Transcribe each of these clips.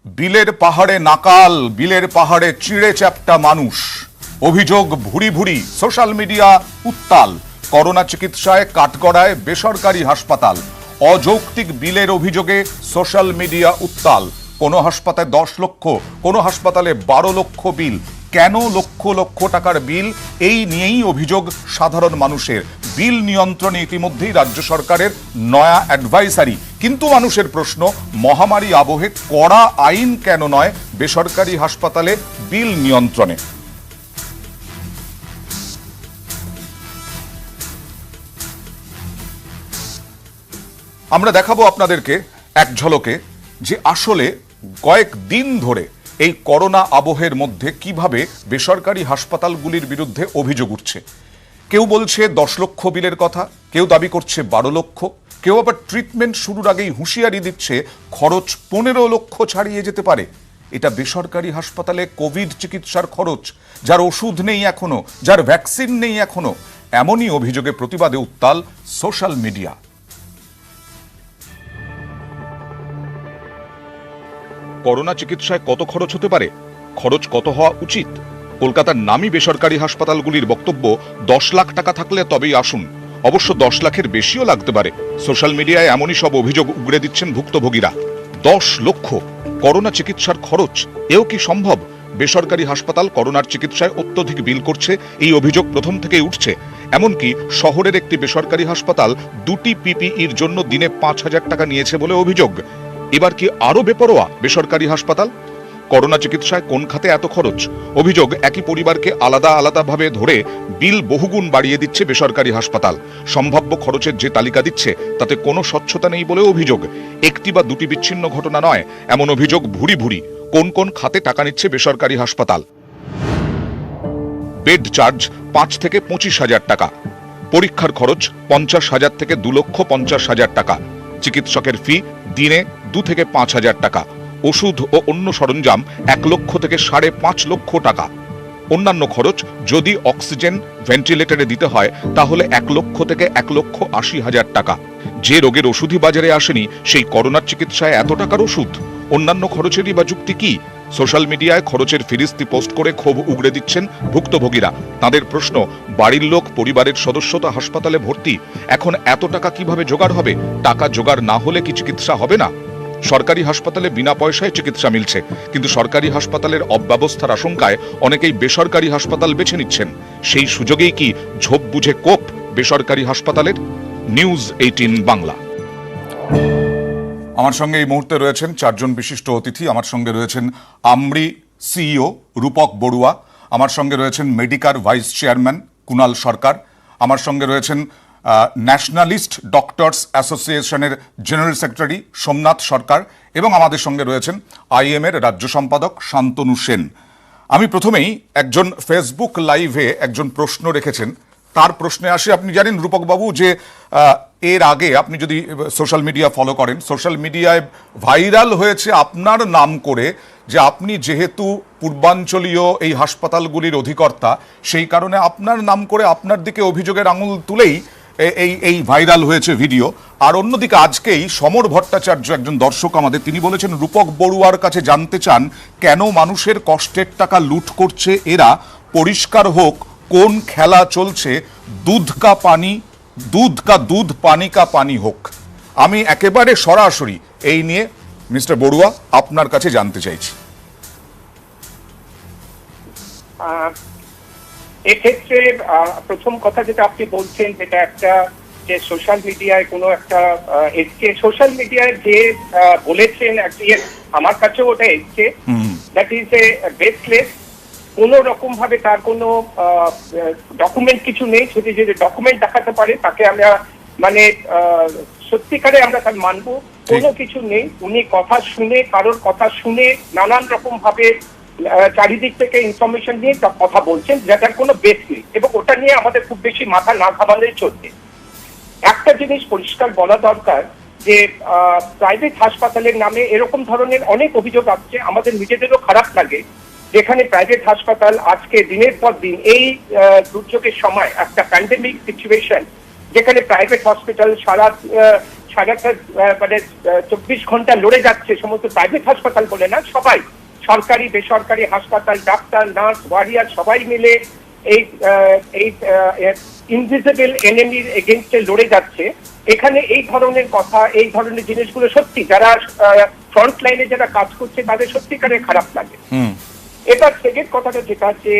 বিলের পাহাড়ে নাকাল, বিলের পাহাড়ে চিড়ে চ্যাপ্টা মানুষ। অভিযোগ ভুরি ভুরি, সোশ্যাল মিডিয়া উত্তাল। করোনা চিকিৎসায় কাঠগড়ায় বেসরকারি হাসপাতাল। অযৌক্তিক বিলের অভিযোগে সোশ্যাল মিডিয়া উত্তাল। কোনো হাসপাতালে 10 লক্ষ, কোনো হাসপাতালে 12 লক্ষ বিল। কেন লক্ষ লক্ষ টাকার বিল? এই নিয়েই অভিযোগ সাধারণ মানুষের। বিল নিয়ন্ত্রণে ইতিমধ্যেই রাজ্য সরকারের নয়া অ্যাডভাইসারি, কিন্তু মানুষের প্রশ্ন, মহামারী আবহে কড়া আইন কেন নয় বেসরকারি হাসপাতালে বিল নিয়ন্ত্রণে? আমরা দেখাবো আপনাদেরকে এক ঝলকে যে আসলে কয়েকদিন ধরে এই করোনা আবহের মধ্যে কিভাবে বেসরকারি হাসপাতালগুলির বিরুদ্ধে অভিযোগ উঠছে। কেউ বলছে 10 লক্ষ বিলের কথা, কেউ দাবি করছে 12 লক্ষ, কেউ আবার ট্রিটমেন্ট শুরুর আগেই হুঁশিয়ারি দিচ্ছে খরচ 15 লক্ষ ছাড়িয়ে যেতে পারে। এটা বেসরকারি হাসপাতালে কোভিড চিকিৎসার খরচ, যার ওষুধ নেই এখনো, যার ভ্যাকসিন নেই এখনো। এমনই অভিযোগে প্রতিবাদে উত্তাল সোশ্যাল মিডিয়া। করোনা চিকিৎসায় কত খরচ হতে পারে? খরচ কত হওয়া উচিত? কলকাতার নামী বেসরকারি হাসপাতালগুলির বক্তব্য 10 লাখ টাকা থাকলে তবেই আসুন। অবশ্য 10 লাখের বেশিও লাগতে পারে। সোশ্যাল মিডিয়ায় এমনই সব অভিযোগ উগড়ে দিচ্ছেন ভুক্তভোগীরা। 10 লক্ষ করোনা চিকিৎসার খরচ, এও কি সম্ভব? বেসরকারি হাসপাতাল করোনার চিকিৎসায় অত্যধিক বিল করছে, এই অভিযোগ প্রথম থেকেই উঠছে। এমনকি শহরের একটি বেসরকারি হাসপাতাল 2টি পিপিইর জন্য দিনে 5,000 টাকা নিয়েছে বলে অভিযোগ। এবার কি আরো বেপরোয়া বেসরকারি হাসপাতাল? করোনা চিকিৎসায় কোন খাতে এত খরচ? অভিযোগ, একই পরিবারকে আলাদা আলাদাভাবে ধরে বিল বহুগুণ বাড়িয়ে দিচ্ছে বেসরকারি হাসপাতাল। সম্ভাব্য খরচের যে তালিকা দিচ্ছে তাতে কোনো স্বচ্ছতা নেই বলে অভিযোগ। একটি বা দুটি বিচ্ছিন্ন ঘটনা নয়, এমন অভিযোগ ভুরি ভুরি। কোন কোন খাতে টাকা নিচ্ছে বেসরকারি হাসপাতাল? বেড চার্জ 5 থেকে 25,000 টাকা, পরীক্ষার খরচ 50,000 থেকে 2,50,000 টাকা, চিকিৎসকের ফি দিনে 2 থেকে 5,000 টাকা, ওষুধ ও অন্য সরঞ্জাম 1 লক্ষ থেকে 5.5 লক্ষ টাকা। অন্যান্য খরচ, যদি অক্সিজেন ভেন্টিলেটরে দিতে হয় তাহলে 1 লক্ষ থেকে 1,80,000 টাকা। যে রোগের ওষুধই বাজারে আসেনি সেই করোনার চিকিৎসায় এত টাকার ওষুধ? অন্যান্য খরচেরই বা যুক্তি কি? সোশ্যাল মিডিয়ায় খরচের ফিরিস্তি পোস্ট করে ক্ষোভ উগড়ে দিচ্ছেন ভুক্তভোগীরা। তাদের প্রশ্ন, বাড়ির লোক, পরিবারের সদস্য তো হাসপাতালে ভর্তি, এখন এত টাকা কিভাবে জোগাড় হবে? টাকা জোগাড় না হলে কি চিকিৎসা হবে না? সরকারি হাসপাতালে বিনা পয়সায় চিকিৎসা মিলছে, কিন্তু সরকারি হাসপাতালের অব্যবস্থার আশঙ্কায় অনেকেই বেসরকারি হাসপাতাল বেছে নিচ্ছেন। সেই সুযোগেই কি ঝোপ বুঝে কোপ বেসরকারি হাসপাতালের? নিউজ 18 বাংলা। আমার সঙ্গে এই মুহূর্তে রয়েছেন 4 জন বিশিষ্ট অতিথি। আমার সঙ্গে রয়েছেন আমরি সিইও রূপক বড়ুয়া, আমার সঙ্গে রয়েছেন মেডিকার ভাইস চেয়ারম্যান কুণাল সরকার, আমার সঙ্গে রয়েছেন ন্যাশনালিস্ট ডক্টরস অ্যাসোসিয়েশনের জেনারেল সেক্রেটারি সোমনাথ সরকার, এবং আমাদের সঙ্গে রয়েছেন আইএমের রাজ্য সম্পাদক শান্তনু সেন। আমি প্রথমেই একজন ফেসবুক লাইভে একজন প্রশ্ন রেখেছেন, তার প্রশ্নে আসে। আপনি জানেন রূপকবাবু যে এর আগে আপনি যদি সোশ্যাল মিডিয়া ফলো করেন, সোশ্যাল মিডিয়ায় ভাইরাল হয়েছে আপনার নাম করে, যে আপনি যেহেতু পূর্বাঞ্চলীয় এই হাসপাতালগুলির অধিকর্তা, সেই কারণে আপনার নাম করে আপনার দিকে অভিযোগের আঙুল তুলেই এই ভাইরাল হয়েছে ভিডিও। আর অন্যদিকে আজকেই সমর ভট্টাচার্য, একজন দর্শক আমাদের, তিনি বলেছেন রূপক বড়ুয়ার কাছে জানতে চান কেন মানুষের কষ্টের টাকা লুট করছে এরা, পরিষ্কার হোক কোন খেলা চলছে, দুধ কা দুধ পানি কা পানি হোক। আমি একেবারে সরাসরি এই নিয়ে মিস্টার বড়ুয়া আপনার কাছে জানতে চাইছি। এক্ষেত্রে প্রথম কথা যেটা আপনি বলছেন, যেটা একটা যে সোশ্যাল মিডিয়ায় কোনো একটা এসছে, সোশ্যাল মিডিয়ায় যে বলেছেন আমার কাছেও ওটা এসছে, দ্যাট ইজ এ বেসলেস। কোনো রকম ভাবে তার কোনো ডকুমেন্ট কিছু নেই। যদি যে ডকুমেন্ট দেখাতে পারে তাকে আমরা মানে সত্যিকারে আমরা তার মানবো। কোনো কিছু নেই। উনি কথা শুনে, কারোর কথা শুনে নানান রকম ভাবে চারিদিক থেকে ইনফরমেশন নিয়ে তার কথা বলছেন, যেটার কোনো বেস নেই, এবং ওটা নিয়ে আমাদের খুব বেশি মাথা না ঘামালেই চলছে। একটা জিনিস পরিষ্কার বলা দরকার যে প্রাইভেট হাসপাতালের নামে এরকম ধরনের অনেক অভিযোগ আসছে। আমাদের নিজেদেরও খারাপ লাগে যেখানে প্রাইভেট হাসপাতাল আজকে দিনের পর দিন এই দুর্যোগের সময়, একটা প্যান্ডেমিক সিচুয়েশন, যেখানে প্রাইভেট হসপিটাল সারাটা মানে 24 ঘন্টা লড়ে যাচ্ছে, সমস্ত প্রাইভেট হাসপাতাল বলে না, সবাই সরকারি বেসরকারি হাসপাতাল, ডাক্তার, নার্স, ওয়ারিয়ার সবাই মিলে এই ইনভিজিবল এনিমির এগেইনস্টে লড়ে যাচ্ছে। এখানে এই ধরনের কথা, এই ধরনের জিনিসগুলো সত্যি যারা ফ্রন্ট লাইনে যারা কাজ করছে তাদের সত্যিকারে খারাপ লাগে। এবার সেকেন্ড কথাটা যেটা যে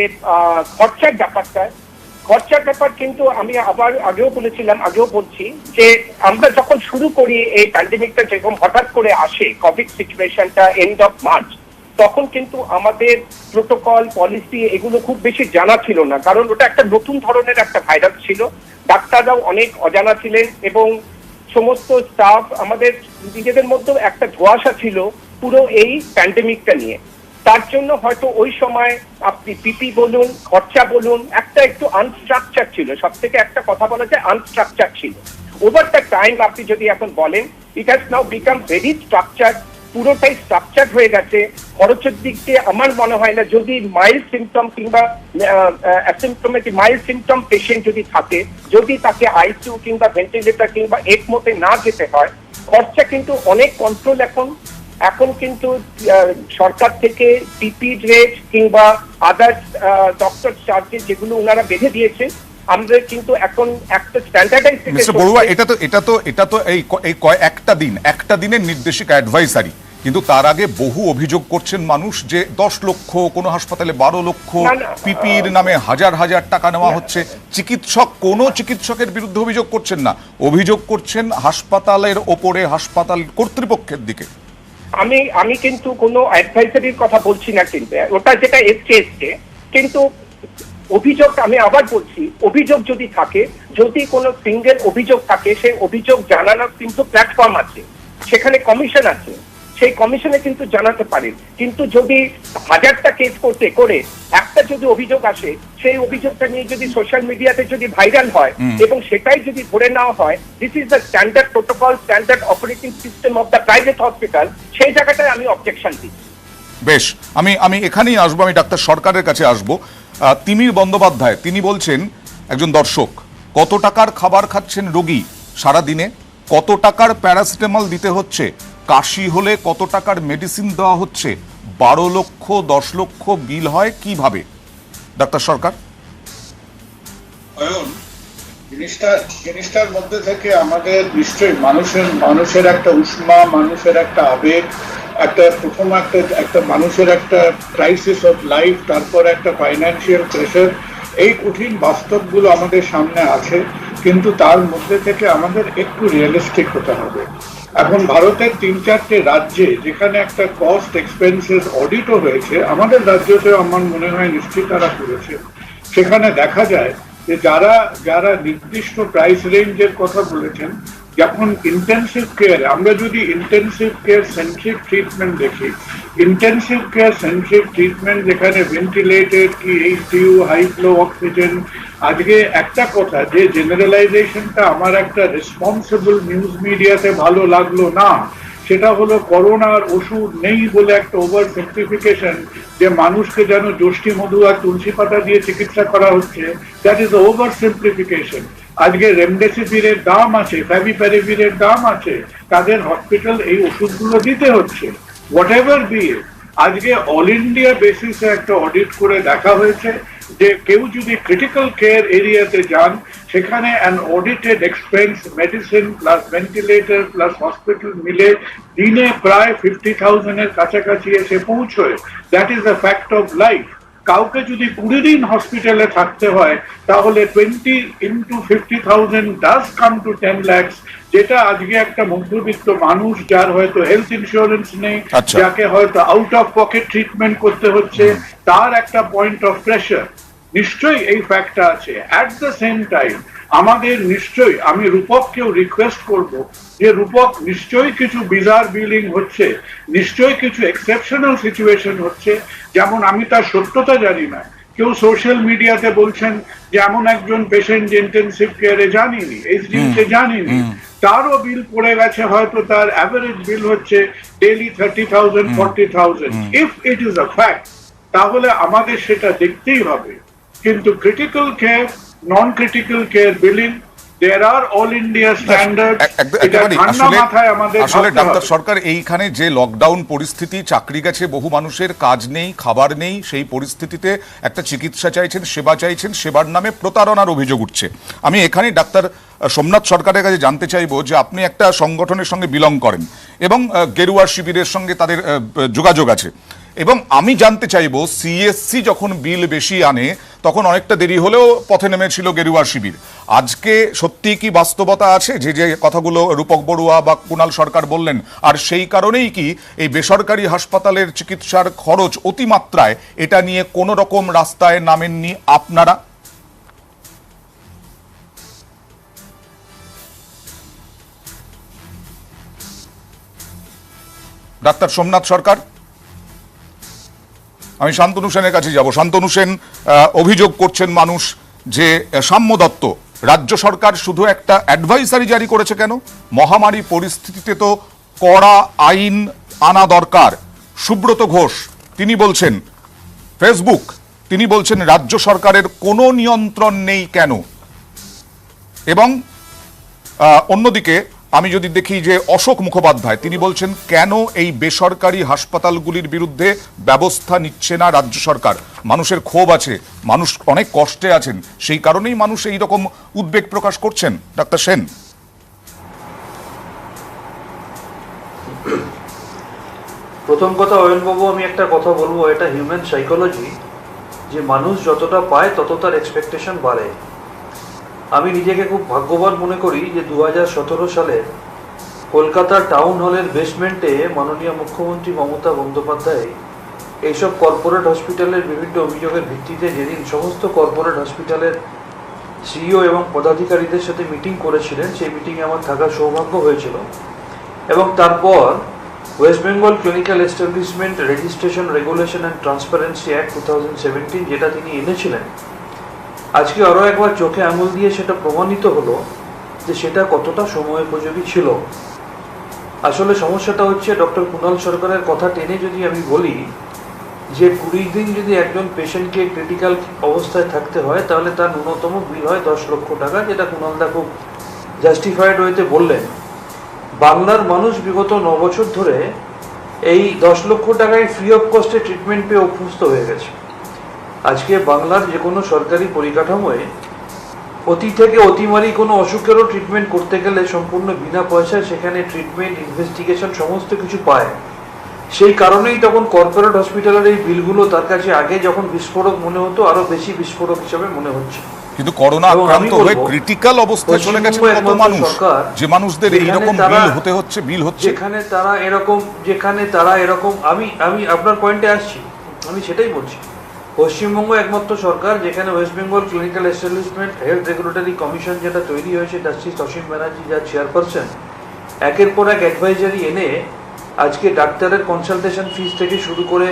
খরচার ব্যাপার, কিন্তু আমি আবার আগেও বলেছিলাম, আগেও বলছি যে আমরা যখন শুরু করি এই প্যান্ডেমিকটা, যেরকম হঠাৎ করে আসে কোভিড সিচুয়েশনটা এন্ড অফ মার্চ, তখন কিন্তু আমাদের প্রোটোকল পলিসি এগুলো খুব বেশি জানা ছিল না, কারণ ওটা একটা নতুন ধরনের একটা ভাইরাস ছিল। ডাক্তাররাও অনেক অজানা ছিলেন এবং সমস্ত স্টাফ আমাদের নিজেদের মধ্যেও একটা ধোঁয়াশা ছিল পুরো এই প্যান্ডেমিকটা নিয়ে। তার জন্য হয়তো ওই সময় আপনি পিপি বলুন, খরচা বলুন, একটা একটু আনস্ট্রাকচার ছিল, সব থেকে একটা কথা বলা যায় আনস্ট্রাকচার ছিল। ওভার দ্য টাইম আপনি যদি এখন বলেন, it has now become very structure, পুরোটাই স্ট্রাকচার হয়ে গেছে। খরচের দিক দিয়ে আমার মনে হয় না, যদি মাইল্ড সিমটম কিংবা অ্যাসিমপ্টোমেটিক মাইল্ড সিমটম পেশেন্ট যদি থাকে, যদি তাকে আইসিইউ কিংবা ভেন্টিলেটর কিংবা একমোতে না যেতে হয়, খরচা কিন্তু অনেক কন্ট্রোল এখন কিন্তু সরকার থেকে পিপি রেট কিংবা আদার্স ডক্টর চার্জেস যেগুলো ওনারা বেঁধে দিয়েছে, আমরা কিন্তু এখন একটা স্ট্যান্ডার্ডাইজ। মিস্টার বড়ুয়া, এটা তো এই একটা দিনের নির্দেশিকা, অ্যাডভাইসারি, কিন্তু তার আগে বহু অভিযোগ করছেন মানুষ যে 10 লক্ষ, কোনো হাসপাতালে 12 লক্ষ পিপির নামে হাজার হাজার টাকা নেওয়া হচ্ছে। কোনো চিকিৎসকের বিরুদ্ধে অভিযোগ করছেন না, অভিযোগ করছেন হাসপাতালের ওপরে, হাসপাতাল কর্তৃপক্ষের দিকে। আমি কিন্তু কোনো অ্যাডভাইসারির কথা বলছি না, কিন্তু ওটা যেটা এসছে, কিন্তু অভিযোগ, আমি আবার বলছি, অভিযোগ যদি থাকে, যদি কোনো সিঙ্গেল অভিযোগ থাকে, সেই অভিযোগ জানানোর কিন্তু প্ল্যাটফর্ম আছে, সেখানে কমিশন আছে, সেই কমিশনে কিন্তু জানাতে পারেন। কিন্তু যদি হাজারটা কেস করে একটা যদি অভিযোগ আসে, সেই অভিযোগটা নিয়ে যদি সোশ্যাল মিডিয়াতে যদি ভাইরাল হয় এবং সেটাই যদি ধরে নেওয়া হয়, this is the standard protocol, standard operating system of the private hospital, সেই জায়গাটায় আমি অবজেকশন দিই। বেশ, আমি এখানেই আসবো, আমি ডাক্তার সরকারের কাছে আসবো। তিমির বন্দ্যোপাধ্যায়, তিনি বলছেন, একজন দর্শক, কত টাকার খাবার খাচ্ছেন রোগী সারা দিনে, কত টাকার প্যারাসিটামল দিতে হচ্ছে, কাশি হলে কত টাকার মেডিসিন দেওয়া হচ্ছে, 12 লক্ষ 10 লক্ষ বিল হয় কিভাবে? ডাক্তার সরকার। জিনিসটার মধ্যে থেকে আমাদের নিশ্চয়ই মানুষের একটা উষ্মা, মানুষের একটা আবেগ, প্রথম একটা মানুষের একটা ক্রাইসিস অফ লাইফ, তারপর একটা ফাইন্যান্সিয়াল প্রেশার, এই কঠিন বাস্তবগুলো আমাদের সামনে আছে। কিন্তু তার মধ্যে থেকে আমাদের একটু রিয়েলিস্টিক হতে হবে। এখন ভারতের 3-4টে রাজ্যে যেখানে একটা কস্ট এক্সপেন্সেস অডিটও হয়েছে, আমাদের রাজ্যতেও আমার মনে হয় নিশ্চিত তারা করেছে, সেখানে দেখা যায় যে যারা নির্দিষ্ট প্রাইস রেঞ্জের কথা বলেছেন, যখন ইন্টেন্সিভ কেয়ার, আমরা যদি ইন্টেন্সিভ কেয়ার সেন্ট্রিক ট্রিটমেন্ট দেখি, ইন্টেন্সিভ কেয়ার সেন্ট্রিক ট্রিটমেন্ট যেখানে ভেন্টিলেটেড কি এইচডিইউ, হাই ফ্লো অক্সিজেন, আজকে একটা কথা যে জেনারেলাইজেশনটা আমার একটা রেসপন্সিবল নিউজ মিডিয়াতে ভালো লাগলো না, সেটা হলো করোনার ওষুধ নেই বলে একটা ওভার সিম্পলিফিকেশন, যে মানুষকে যেন যষ্টি মধু আর তুলসী পাতা দিয়ে চিকিৎসা করা হচ্ছে, দ্যাট ইজ ওভার সিম্পলিফিকেশন। আজকে রেমডেসিভিরের দাম আছে, ফ্যাভিপ্যারাভিরের দাম আছে, তাদের হসপিটাল এই ওষুধগুলো দিতে হচ্ছে। হোয়াট এভার বি, আজকে অল ইন্ডিয়া বেসিসে একটা অডিট করে দেখা হয়েছে যে কেউ যদি ক্রিটিক্যাল কেয়ার এরিয়াতে যান, সেখানে an audited expense medicine plus ventilator plus hospital মিলে দিনে প্রায় 50,000-এর কাছাকাছি এসে পৌঁছয়। That is the fact of life. কাউকে যদি 20 দিন হসপিটালে থাকতে হয়, তাহলে 20 into 50,000 does come to 10 lakhs, যেটা আজকে একটা মধ্যবিত্ত মানুষ, যার হয়তো হেলথ ইন্স্যুরেন্স নেই, যাকে হয়তো আউট অফ পকেট ট্রিটমেন্ট করতে হচ্ছে, তার একটা পয়েন্ট অফ প্রেশার নিশ্চয়ই এই ফ্যাক্টটা আছে। অ্যাট দ্য সেম টাইম আমাদের নিশ্চয়ই, আমি রূপককেও রিকোয়েস্ট করব যে রূপক, নিশ্চয়ই কিছু বিজার বিলিং হচ্ছে, নিশ্চয়ই কিছু এক্সেপশনাল সিচুয়েশন হচ্ছে, যেমন আমি তার সত্যতা জানি না, কেউ সোশ্যাল মিডিয়াতে বলছেন যে এমন একজন পেশেন্ট ইন্টেন্সিভ কেয়ারে জানিনি, এইচডিইউতে জানিনি, তারও বিল পড়ে গেছে, হয়তো তার অ্যাভারেজ বিল হচ্ছে daily 30,000 40,000। If it is a fact, তাহলে আমাদের সেটা দেখতেই হবে। কিন্তু critical care, non critical care billing, There are all India standards. এটা একেবারেই। ঠান্ডা মাথায় আমাদের আসলে ভাবতে ডাক্তার হবে। সরকার এইখানে যে লকডাউন পরিস্থিতি, চাকরি গেছে, বহু মানুষের কাজ নেই, খাবার নেই, সেই পরিস্থিতিতে একটা চিকিৎসা চাইছেন, সেবা চাইছেন, সেবার নামে প্রতারণার অভিযোগ উঠছে। আমি এখানেই ডাক্তার সোমনাথ সরকারের কাছে জানতে চাইবো যে আপনি একটা সংগঠনের সঙ্গে বিলং করেন এবং গেরুয়া শিবিরের সঙ্গে তাদের যোগাযোগ আছে, এবং আমি জানতে চাইবো সিএসসি যখন বিল বেশি আনে তখন অনেকটা দেরি হলেও পথে নেমেছিল গেরুয়া শিবির। আজকে সত্যি কি বাস্তবতা আছে যে যে কথাগুলো রূপক বড়ুয়া বা কুণাল সরকার বললেন, আর সেই কারণেই কি এই বেসরকারি হাসপাতালের চিকিৎসার খরচ অতিমাত্রায়, এটা নিয়ে কোনো রকম রাস্তায় নামেননি আপনারা? ডাক্তার সোমনাথ সরকার, আমি শান্তনু সেনের কাছে যাব। শান্তনু সেন, অভিযোগ করছেন মানুষ যে সাম্য দত্ত, রাজ্য সরকার শুধু একটা অ্যাডভাইসারি জারি করেছে কেন? মহামারী পরিস্থিতিতে তো কড়া আইন আনা দরকার। সুব্রত ঘোষ তিনি বলছেন, ফেসবুক তিনি বলছেন রাজ্য সরকারের কোনো নিয়ন্ত্রণ নেই কেন? এবং অন্যদিকে আমি যদি দেখি যে অশোক মুখোপাধ্যায় তিনি বলছেন কেন এই বেসরকারি হাসপাতালগুলির বিরুদ্ধে ব্যবস্থা নিচ্ছে না রাজ্য সরকার। মানুষের ক্ষোভ আছে, মানুষ অনেক কষ্টে আছেন, সেই কারণেই মানুষ এই রকম উদ্বেগ প্রকাশ করছেন। ডাক্তার সেন। প্রথম কথা অয়নবাবু, আমি একটা কথা বলবো, এটা হিউম্যান সাইকোলজি, যে মানুষ যতটা পায় তত তার এক্সপেকটেশন বাড়ে। আমি নিজেকে খুব ভাগ্যবান মনে করি যে 2017 সালে কলকাতার টাউন হলের বেসমেন্টে মাননীয় মুখ্যমন্ত্রী মমতা বন্দ্যোপাধ্যায় এইসব কর্পোরেট হসপিটালের বিভিন্ন অভিযোগের ভিত্তিতে যেদিন সমস্ত কর্পোরেট হসপিটালের সিইও এবং পদাধিকারীদের সাথে মিটিং করেছিলেন, সেই মিটিংয়ে আমার থাকার সৌভাগ্য হয়েছিল। এবং তারপর West Bengal clinical establishment registration regulation and transparency act 2017 যেটা তিনি এনেছিলেন, আজকে আরও একবার চোখে আঙুল দিয়ে সেটা প্রমাণিত হলো যে সেটা কতটা সময়োপযোগী ছিল। আসলে সমস্যাটা হচ্ছে, ডক্টর কুণাল সরকারের কথা টেনে যদি আমি বলি যে 20 দিন যদি একজন পেশেন্টকে ক্রিটিক্যাল অবস্থায় থাকতে হয় তাহলে তার ন্যূনতম বিল হয় 10 লক্ষ টাকা, যেটা কুণালদা খুব জাস্টিফাইড ওয়েতে বললেন। বাংলার মানুষ বিগত 9 বছর ধরে এই 10 লক্ষ টাকায় ফ্রি অফ কস্টে ট্রিটমেন্ট পেয়ে অভ্যস্ত হয়ে গেছে। আজকে বাংলার যে কোনো সরকারি পরিকাঠামোয় অতি থেকে অতিমারি কোনো অসুখেরও ট্রিটমেন্ট করতে গেলে সম্পূর্ণ বিনা পয়সায় সেখানে ট্রিটমেন্ট, ইনভেস্টিগেশন সমস্ত কিছু পায়। সেই কারণেই তখন কর্পোরেট হসপিটালের এই বিলগুলো তার কাছে আগে যখন বিস্ফোরক মনে হতো, আরো বেশি বিস্ফোরক হিসেবে মনে হচ্ছে। কিন্তু করোনা আক্রান্ত হয়ে ক্রিটিক্যাল অবস্থায় চলে গেছে কত মানুষ, যে মানুষদের এইরকম বিল হতে হচ্ছে, বিল হচ্ছে। যেখানে তারা এরকম আমি আপনার পয়েন্টে আসছি, আমি সেটাই বলছি। পশ্চিমবঙ্গ একমাত্র সরকার যেখানে West Bengal clinical establishment health regulatory commission যেটা তৈরি হয়েছে, জাস্টিস অসীম ব্যানার্জি যার চেয়ারপারসন, একের পর এক অ্যাডভাইজারি এনে আজকে ডাক্তারের কনসালটেশন ফিস থেকে শুরু করে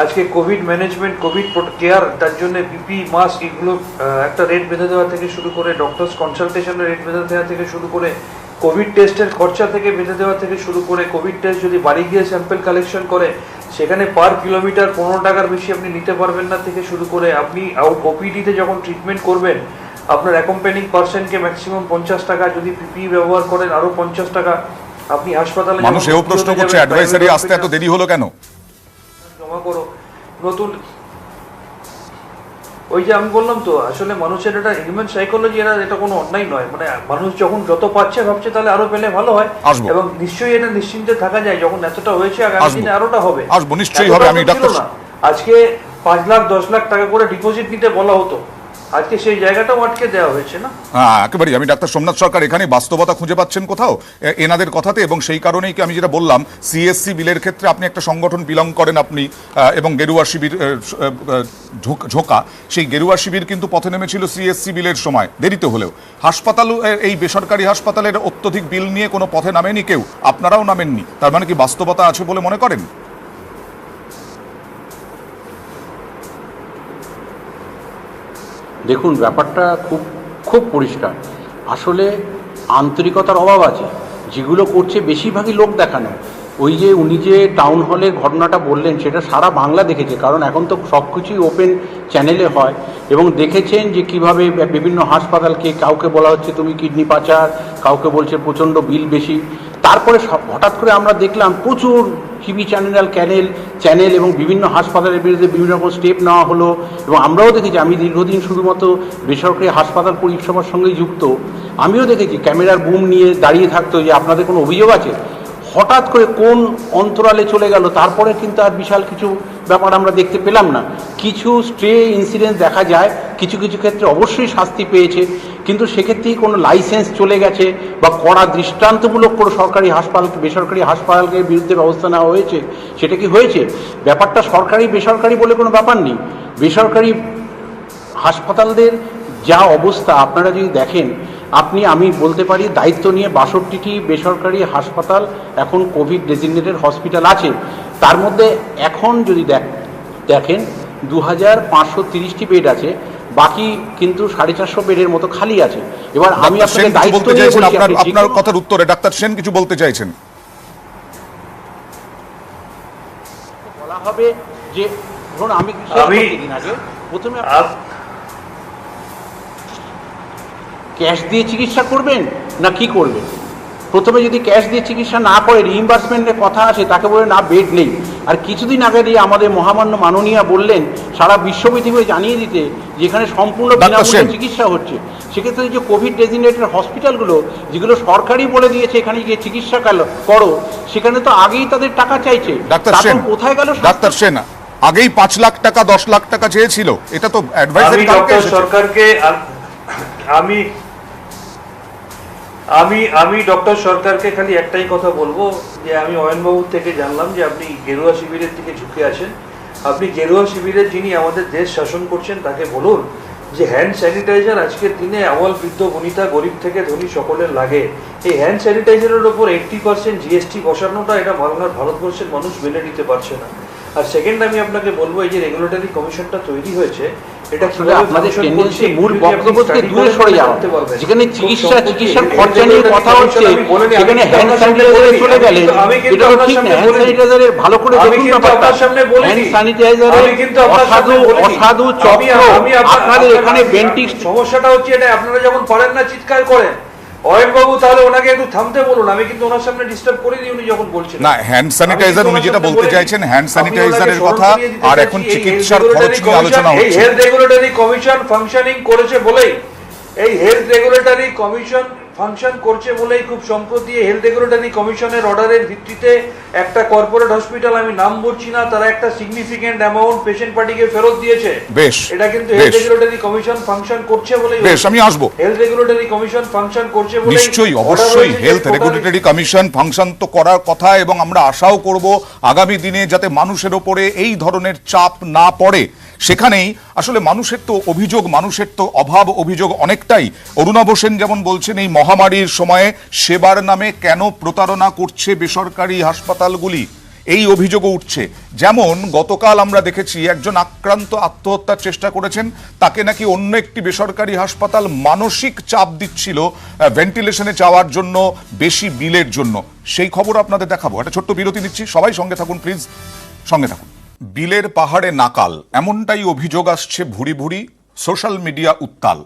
আজকে কোভিড ম্যানেজমেন্ট, কোভিড কেয়ার, তার জন্য পিপি মাস্ক এগুলো একটা রেট বেঁধে দেওয়া থেকে শুরু করে, ডক্টরস কনসালটেশনের রেট বেঁধে দেওয়া থেকে শুরু করে, কোভিড টেস্টের খরচা থেকে বেঁধে দেওয়া থেকে শুরু করে, কোভিড টেস্ট যদি বাড়ি গিয়ে স্যাম্পেল কালেকশন করে সেখানে পার কিলোমিটার 15 টাকার বেশি আপনি নিতে পারবেন না থেকে শুরু করে, আপনি ওপিডিতে যখন ট্রিটমেন্ট করবেন আপনার অ্যাকম্পেনিং পার্সনকে ম্যাক্সিমাম 50 টাকা, যদি পিপি ব্যবহার করেন আরো 50 টাকা। আপনি হাসপাতালে মানুষ এও প্রশ্ন করছে অ্যাডভাইসারি আসতে এত দেরি হলো কেন? জমা করো নতুন, ওই যে আমি বললাম তো, আসলে মানুষের এটা হিউম্যান সাইকোলজি, এটা কোনো অন্যায় নয়। মানে মানুষ যখন যত পাচ্ছে ভাবছে তাহলে আরো পেলে ভালো হয়, এবং নিশ্চয়ই এটা নিশ্চিন্তে থাকা যায় যখন এতটা হয়েছে আগামী দিনে আরোটা হবে, আসবো নিশ্চয়ই হবে। আমি ডাক্তার আজকে 5 লাখ 10 লাখ টাকা করে ডিপোজিট নিতে বলা হতো, আজকে সেই জায়গাটাও আটকে দেওয়া হয়েছে না। হ্যাঁ, একেবারেই। আমি ডাক্তার সোমনাথ সরকার এখানে বাস্তবতা খুঁজে পাচ্ছেন কোথাও এনাদের কথাতে, এবং সেই কারণেই কি আমি যেটা বললাম, সিএসসি বিলের ক্ষেত্রে আপনি একটা সংগঠন বিলং করেন আপনি, এবং গেরুয়া শিবির ঝোঁকা, সেই গেরুয়া শিবির কিন্তু পথে নেমেছিল সিএসসি বিলের সময়, দেরিতে হলেও। হাসপাতাল, এই বেসরকারি হাসপাতালের অত্যধিক বিল নিয়ে কোনো পথে নামেনি কেউ, আপনারাও নামেননি। তার মানে কি বাস্তবতা আছে বলে মনে করেন? দেখুন, ব্যাপারটা খুব পরিষ্কার। আসলে আন্তরিকতার অভাব আছে। যেগুলো করছে বেশিরভাগই লোক দেখানো। ওই যে উনি যে টাউন হলের ঘটনাটা বললেন সেটা সারা বাংলা দেখেছে, কারণ এখন তো সব কিছুই ওপেন চ্যানেলে হয়, এবং দেখেছেন যে কিভাবে বিভিন্ন হাসপাতালকে কাউকে বলা হচ্ছে তুমি কিডনি পাচার, কাউকে বলছে প্রচণ্ড বিল বেশি। তারপরে হঠাৎ করে আমরা দেখলাম প্রচুর টিভি চ্যানেল এবং বিভিন্ন হাসপাতালের বিরুদ্ধে বিভিন্ন রকম স্টেপ নেওয়া হলো। এবং আমরাও দেখেছি, আমি দীর্ঘদিন শুধুমাত্র বেসরকারি হাসপাতাল পরিষেবার সঙ্গেই যুক্ত, আমিও দেখেছি ক্যামেরার বুম নিয়ে দাঁড়িয়ে থাকতো যে আপনাদের কোনো অভিযোগ আছে। হঠাৎ করে কোন অন্তরালে চলে গেল, তারপরে কিন্তু আর বিশাল কিছু ব্যাপার আমরা দেখতে পেলাম না। কিছু স্ট্রে ইনসিডেন্ট দেখা যায়, কিছু কিছু ক্ষেত্রে অবশ্যই শাস্তি পেয়েছে, কিন্তু সেক্ষেত্রেই কোনো লাইসেন্স চলে গেছে বা কড়া দৃষ্টান্তমূলক কোনো সরকারি হাসপাতাল বেসরকারি হাসপাতালের বিরুদ্ধে ব্যবস্থা নেওয়া হয়েছে, সেটা কি হয়েছে? ব্যাপারটা সরকারি বেসরকারি বলে কোনো ব্যাপার নেই। বেসরকারি হাসপাতালদের যা অবস্থা আপনারা যদি দেখেন, আমি বলতে পারি দায়িত্ব নিয়ে 62টি বেসরকারি হাসপাতাল এখন কোভিড ডেজিগনেটেড হসপিটাল আছে। তার মধ্যে এখন যদি দেখেন 2530টি বেড আছে, বাকি কিন্তু 450 বেডের মতো খালি আছে। এবার আমি আপনাকে দায়িত্ব নিয়ে বলছি, আপনার কথার উত্তরে ডাক্তার সেন কিছু বলতে চাইছেন। বলা হবে যে ধরুন আমি আগে প্রথমে ক্যাশ দিয়ে চিকিৎসা করবেন না কি করবেন? প্রথমে যদি ক্যাশ দিয়ে চিকিৎসা না করে রিইম্বার্সমেন্টের কথা আসে, তাকে বলে না বেড নেই। আর কিছুদিন আগে দিয়ে আমাদের মহামান্য মাননীয়া বললেন সারা বিশ্ববিদ্যালয়ে জানিয়ে দিতে যেখানে সম্পূর্ণ বিনামূল্যে চিকিৎসা হচ্ছে। সেক্ষেত্রে যে কোভিড ডেজিগনেটেড হসপিটালগুলো যেগুলো সরকারি বলে দিয়েছে এখানে গিয়ে চিকিৎসা করো, সেখানে তো আগেই তাদের টাকা চাইছে। ডাক্তার সেন, কোথায় গেল ডাক্তার সেন আগেই 5 লাখ টাকা 10 লাখ টাকা চেয়েছিল, এটা তো অ্যাডভাইজারি সরকারকে আমি ডক্টর সরকারকে খালি একটাই কথা বলবো যে আমি অয়নবাবুর থেকে জানলাম যে আপনি গেরুয়া শিবিরের দিকে ঝুঁকে আছেন। আপনি গেরুয়া শিবিরের যিনি আমাদের দেশ শাসন করছেন তাকে বলুন যে হ্যান্ড স্যানিটাইজার আজকের দিনে আওয়াল বৃদ্ধ বনিতা গরিব থেকে ধনী সকলের লাগে। এই হ্যান্ড স্যানিটাইজারের ওপর 80% জিএসটি বসানোটা এটা ভারতবর্ষের মানুষ মেনে নিতে পারছে না। আর সেকেন্ড আমি আপনাকে বলবো এই যে রেগুলেটরি কমিশনটা তৈরি হয়েছে, এটা আপনাদের টেন্ডেন্সি মূল বক্তব্য থেকে দূরে সরে যাওয়া। যেখানে চিকিৎসার খরচা নিয়ে কথা হচ্ছে সেখানে হ্যান্ড স্যানিটাইজারে চলে গেলে এটা তো ঠিক না। হ্যান্ড স্যানিটাইজারের ভালো করে দেখুন ব্যাপারটা। হ্যান্ড স্যানিটাইজারের অসাধু চক্র আপনাদের এখানে বেন্টিক্স। সমস্যাটা হচ্ছে এটা আপনারা যখন পারেন না চিৎকার করেন। অয়নবাবু তাহলে ওনাকে একটু থামতে বলুন, আমি কিন্তু ওনার সামনে ডিস্টার্ব করিনি উনি যখন বলছেন। না, হ্যান্ড স্যানিটাইজার উনি যেটা বলতে চাইছেন হ্যান্ড স্যানিটাইজারের কথা, আর এখন চিকিৎসার খরচ নিয়ে আলোচনা হচ্ছে। হেলথ রেগুলেটরি কমিশন ফাংশনিং করেছে বলেই এই হেলথ রেগুলেটরি কমিশন ফাংশন করছে বলেই খুব সম্প্রতি হেলথ রেগুলেটরি কমিশনের অর্ডারের ভিত্তিতে একটা কর্পোরেট হসপিটাল, আমি নাম বলছি না, তারা একটা সিগনিফিকেন্ট অ্যামাউন্ট পেশেন্ট পার্টিকে ফেরত দিয়েছে। বেশ, এটা কিন্তু হেলথ রেগুলেটরি কমিশন ফাংশন করছে বলেই। বেশ, আমি আসবো। হেলথ রেগুলেটরি কমিশন ফাংশন করছে বলেই নিশ্চয়ই অবশ্যই হেলথ রেগুলেটরি কমিশন ফাংশন তো করার কথা, এবং আমরা আশাও করব আগামী দিনে যাতে মানুষের ওপরে এই ধরনের চাপ না পড়ে। সেখানেই আসলে মানুষের তো অভিযোগ, মানুষের তো অভাব অভিযোগ অনেকটাই। অরুণাভ সেন যেমন বলছেন এই মহামারীর সময়ে সেবার নামে কেন প্রতারণা করছে বেসরকারি হাসপাতালগুলি, এই অভিযোগও উঠছে। যেমন গতকাল আমরা দেখেছি একজন আক্রান্ত আত্মহত্যার চেষ্টা করেছেন, তাকে নাকি অন্য একটি বেসরকারি হাসপাতাল মানসিক চাপ দিচ্ছিল ভেন্টিলেশনে যাওয়ার জন্য, বেশি বিলের জন্য। সেই খবর আপনাদের দেখাবো। একটা ছোট্ট বিরতি নিচ্ছি, সবাই সঙ্গে থাকুন প্লিজ, সঙ্গে থাকুন। বিলের পাহাড়ে নাকাল, এমনটাই অভিযোগ আসছে ভুরি ভুরি, সোশ্যাল মিডিয়া উত্তাল।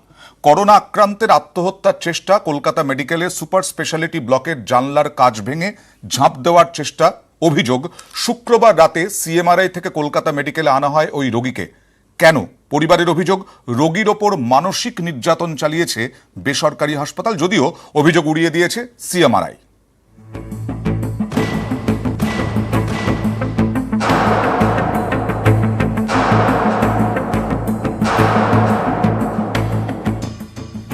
করোনা আক্রান্তের আত্মহত্যার চেষ্টা, কলকাতা মেডিকেলের সুপার স্পেশালিটি ব্লকের জানলার কাচ ভেঙে ঝাঁপ দেওয়ার চেষ্টা, অভিযোগ শুক্রবার রাতে সিএমআরআই থেকে কলকাতা মেডিকেলে আনা হয় ওই রোগীকে। কেন? পরিবারের অভিযোগ রোগীর ওপর মানসিক নির্যাতন চালিয়েছে বেসরকারি হাসপাতাল, যদিও অভিযোগ উড়িয়ে দিয়েছে সিএমআরআই।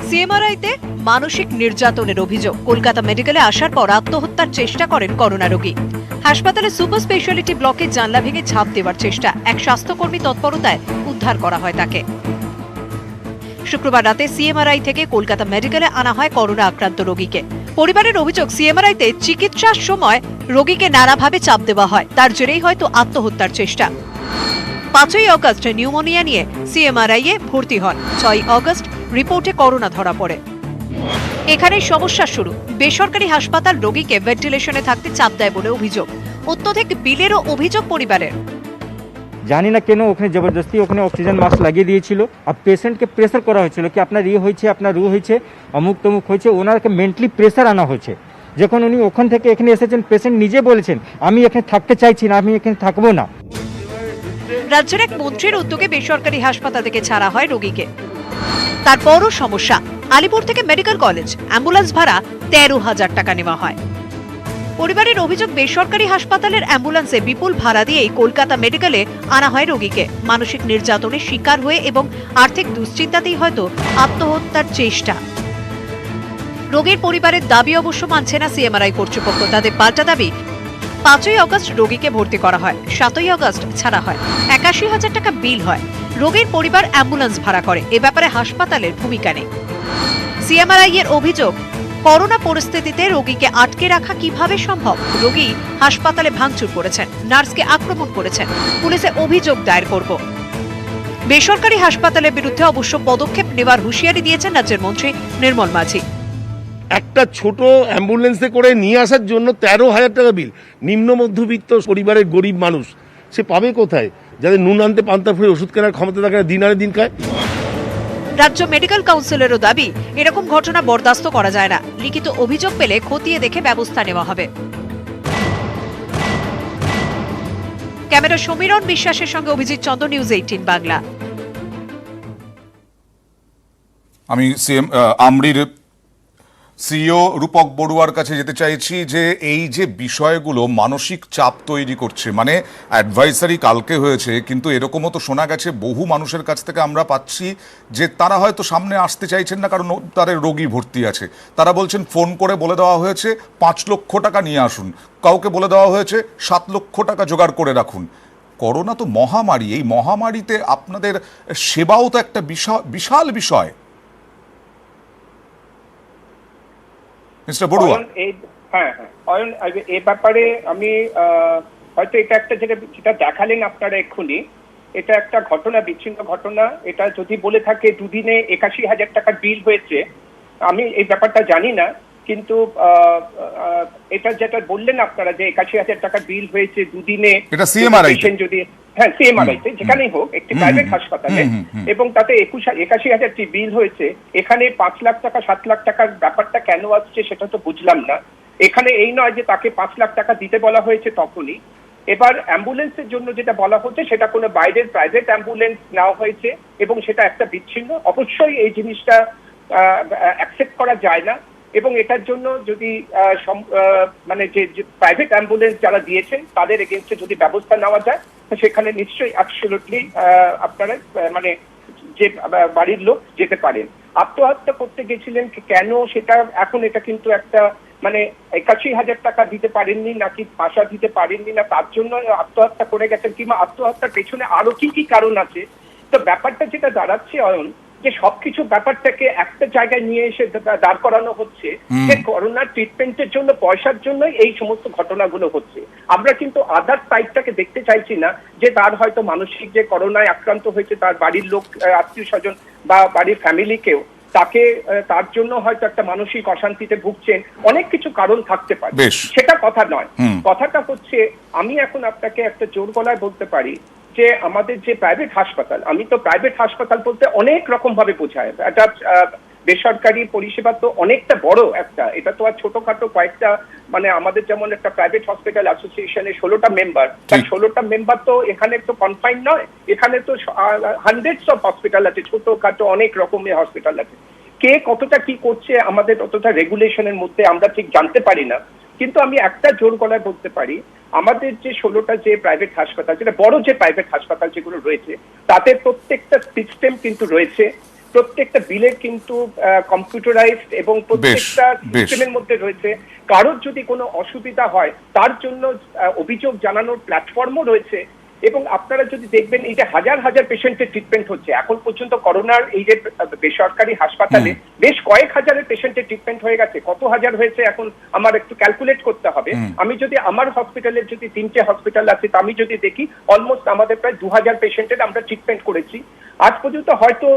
সিএমআরআইতে মানসিক নির্যাতনের অভিযোগ। কলকাতা মেডিকেলে আসার পর আত্মহত্যার চেষ্টা করেন করোনা রোগী। হাসপাতালে সুপার স্পেশালিটি ব্লকে জানলা ভেঙে ঝাঁপ দেওয়ার চেষ্টা, এক স্বাস্থ্যকর্মী তৎপরতায় উদ্ধার করা হয় তাকে। শুক্রবার রাতে সিএমআরআই থেকে কলকাতা মেডিকেলে আনা হয় করোনা আক্রান্ত রোগীকে। পরিবারের অভিযোগ সিএমআরআইতে চিকিৎসার সময় রোগীকে নানাভাবে চাপ দেওয়া হয়, তার জেরেই হয়তো আত্মহত্যার চেষ্টা। 5ই অগস্ট নিউমোনিয়া নিয়ে সিএমআরআইয়ে ভর্তি হন। 6ই অগস্ট রিপোর্টে করোনা ধরা পড়ে। এখানেই সমস্যা শুরু। বেসরকারি হাসপাতাল রোগীকে ভেন্টিলেশনে থাকতে চাপ দেয় বলে অভিযোগ। অত্যধিক বিলেরও অভিযোগ পরিবারের। জানি না কেন ওখানে জবরদস্তি ওখানে অক্সিজেন মাস্ক লাগিয়ে দিয়েছিল আর পেশেন্টকে প্রেসার করা হয়েছিল কি আপনার হয়েছে আপনার হয়েছে অমুক তমুক হয়েছে, ওনাকে মেন্টালি প্রেসার আনা হয়েছে। যখন উনি ওখান থেকে এখানে এসেছেন পেশেন্ট নিজে বলেছেন আমি এখানে থাকতে চাইছি না, আমি এখানে থাকবো না। রাজ্যের এক মন্ত্রীর উদ্যোগে বেসরকারি হাসপাতাল থেকে ছাড়া হয় রোগীকে। তারপরও সমস্যা, আলিপুর থেকে মেডিকেল কলেজ অ্যাম্বুলেন্স ভাড়া 13,000 টাকা নেওয়া হয়। পরিবারের অভিযোগ বেসরকারি হাসপাতালের অ্যাম্বুলেন্সে বিপুল ভাড়া দিয়েই কলকাতা মেডিকেলে আনা হয় রোগীকে। মানসিক নির্যাতনের শিকার হয়ে এবং আর্থিক দুশ্চিন্তাতেই হয়তো আত্মহত্যার চেষ্টা। রোগীর পরিবারের দাবি অবশ্য মানছে না সিএমআরআই কর্তৃপক্ষ। তাদের পাল্টা দাবি 5ই আগস্ট রোগীকে ভর্তি করা হয়, 7ই আগস্ট ছাড়া হয়, 81,000 টাকা বিল হয়। রোগীর পরিবার অ্যাম্বুলেন্স ভাড়া করে, এ ব্যাপারে হাসপাতালের ভূমিকা নেই। সিএমআরআই এর অভিযোগ করোনা পরিস্থিতিতে রোগীকে আটকে রাখা কিভাবে সম্ভব। রোগী হাসপাতালে ভাঙচুর করেছেন, নার্সকে আক্রমণ করেছেন, পুলিশে অভিযোগ দায়ের করব। বেসরকারি হাসপাতালের বিরুদ্ধে অবশ্য পদক্ষেপ নেওয়ার হুঁশিয়ারি দিয়েছেন রাজ্যের মন্ত্রী নির্মল মাঝি। একটা ছোট অ্যাম্বুলেন্সে করে নিয়ে আসার জন্য 13,000 টাকা বিল। নিম্ন মধ্যবিত্ত পরিবারের গরিব মানুষ সে পাবে কোথায়, যাদের নুন আনতে পান্তা ফুরে ওষুধ কেনার ক্ষমতা থাকে দিন আনে দিন খায়। রাজ্য মেডিকেল কাউন্সিলেরও দাবি এরকম ঘটনা বরদাস্ত করা যায় না, লিখিত অভিযোগ পেলে খতিয়ে দেখে ব্যবস্থা নেওয়া হবে। ক্যামেরা সমীরণ বিশ্বাসের সঙ্গে অভিজিৎ চন্দ্র, নিউজ 18 বাংলা। আমি আমরির সিইও রূপক বড়ুয়ার কাছে যেতে চাইছি যে এই যে বিষয়গুলো মানসিক চাপ তৈরি করছে, মানে অ্যাডভাইসারি কালকে হয়েছে কিন্তু এরকমও তো শোনা গেছে বহু মানুষের কাছ থেকে আমরা পাচ্ছি যে তারা হয়তো সামনে আসতে চাইছেন না কারণ তাদের রোগী ভর্তি আছে। তারা বলছেন ফোন করে বলে দেওয়া হয়েছে 5 লক্ষ টাকা নিয়ে আসুন, কাউকে বলে দেওয়া হয়েছে 7 লক্ষ টাকা জোগাড় করে রাখুন। করোনা তো মহামারী, এই মহামারীতে আপনাদের সেবাও তো একটা বিশাল বিষয়। মিস্টার বড়ুয়া, হ্যাঁ অয়ন, এই ব্যাপারে আমি হয়তো এটা একটা যেটা দেখালেন আপনারা এক্ষুনি, এটা একটা ঘটনা, বিচ্ছিন্ন ঘটনা। এটা যদি বলে থাকে দুদিনে 81,000 টাকার বিল হয়েছে, আমি এই ব্যাপারটা জানি না, কিন্তু এটা যেটা বললেন আপনারা যে 81,000 টাকার বিল হয়েছে দুদিনে, এটা সিএমআরআই যদি হ্যাঁ সিএমআরআই যেখানেই হোক একটি প্রাইভেট হাসপাতালে, এবং তাতে 81,000টি বিল হয়েছে। এখানে 5 লাখ টাকা 7 লাখ টাকার ব্যাপারটা কেন আসছে সেটা তো বুঝলাম না। এখানে এই নয় যে তাকে 5 লাখ টাকা দিতে বলা হয়েছে তখনই। এবার অ্যাম্বুলেন্সের জন্য যেটা বলা হচ্ছে সেটা কোনো বাইরের প্রাইভেট অ্যাম্বুলেন্স নেওয়া হয়েছে এবং সেটা একটা বিচ্ছিন্ন, অবশ্যই এই জিনিসটা অ্যাকসেপ্ট করা যায় না। এবং এটার জন্য যদি মানে যে প্রাইভেট অ্যাম্বুলেন্স যারা দিয়েছেন তাদের এগেইনস্টে যদি ব্যবস্থা নেওয়া যায় সেখানে নিশ্চয়ই অ্যাবসলিউটলি আপনারা মানে যে বাড়ির লোক যেতে পারেন। আত্মহত্যা করতে গেছিলেন কেন সেটা এখন, এটা কিন্তু একটা মানে 81,000 টাকা দিতে পারেননি নাকি ভাষা দিতে পারেননি না তার জন্য আত্মহত্যা করে গেছেন, কিংবা আত্মহত্যার পেছনে আরো কি কি কারণ আছে। তো ব্যাপারটা যেটা দাঁড়াচ্ছে অয়ন, যে সবকিছু ব্যাপারটাকে একটা জায়গায় নিয়ে এসে দাঁড় করানো হচ্ছে যে করোনার ট্রিটমেন্টের জন্য পয়সার জন্যই এই সমস্ত ঘটনাগুলো হচ্ছে। আমরা কিন্তু আদার সাইডটাকে দেখতে চাইছি না, যে তার হয়তো মানসিক যে করোনায় আক্রান্ত হয়েছে তার বাড়ির লোক আত্মীয় স্বজন বা বাড়ির ফ্যামিলিকেও তাকে তার জন্য হয়তো একটা মানসিক অশান্তিতে ভুগছেন, অনেক কিছু কারণ থাকতে পারে, সেটা কথা নয়। কথাটা হচ্ছে আমি এখন আপনাকে একটা জোর গলায় বলতে পারি যে আমাদের যে প্রাইভেট হাসপাতাল, আমি তো প্রাইভেট হাসপাতাল বলতে অনেক রকম ভাবে বোঝায়, একটা বেসরকারি পরিষেবা তো অনেকটা বড় একটা, এটা তো আর ছোটখাটো কয়েকটা, মানে আমাদের যেমন একটা প্রাইভেট হসপিটাল অ্যাসোসিয়েশনে 16টা মেম্বার, তার 16টা মেম্বার তো এখানে তো কনফাইন নয়, এখানে তো হান্ড্রেডস অফ হসপিটাল আছে, ছোটখাটো অনেক রকমের হসপিটাল আছে। কে কতটা কি করছে আমাদের ততটা রেগুলেশনের মধ্যে আমরা ঠিক জানতে পারি না, কিন্তু আমি একটা জোর গলায় বলতে পারি আমাদের যে 16টা যে প্রাইভেট হাসপাতাল, যেটা বড় যে প্রাইভেট হাসপাতাল যেগুলো রয়েছে তাতে প্রত্যেকটা সিস্টেম কিন্তু রয়েছে, প্রত্যেকটা বিলের কিন্তু কম্পিউটারাইজড এবং প্রত্যেকটা সিস্টেমের মধ্যে রয়েছে। কারোর যদি কোনো অসুবিধা হয় তার জন্য অভিযোগ জানানোর প্ল্যাটফর্মও রয়েছে, এবং আপনারা যদি দেখবেন এই যে হাজার হাজার পেশেন্টের ট্রিটমেন্ট হচ্ছে এখন পর্যন্ত করোনার এই যে বেসরকারি হাসপাতালে বেশ কয়েক হাজারের পেশেন্টের ট্রিটমেন্ট হয়ে গেছে, কত হাজার হয়েছে এখন আমার একটু ক্যালকুলেট করতে হবে। আমি যদি আমার হসপিটালের যদি 3টে হসপিটাল আছে তা আমি যদি দেখি অলমোস্ট আমাদের প্রায় 2000 পেশেন্টের আমরা ট্রিটমেন্ট করেছি। আজ পর্যন্ত হয়তো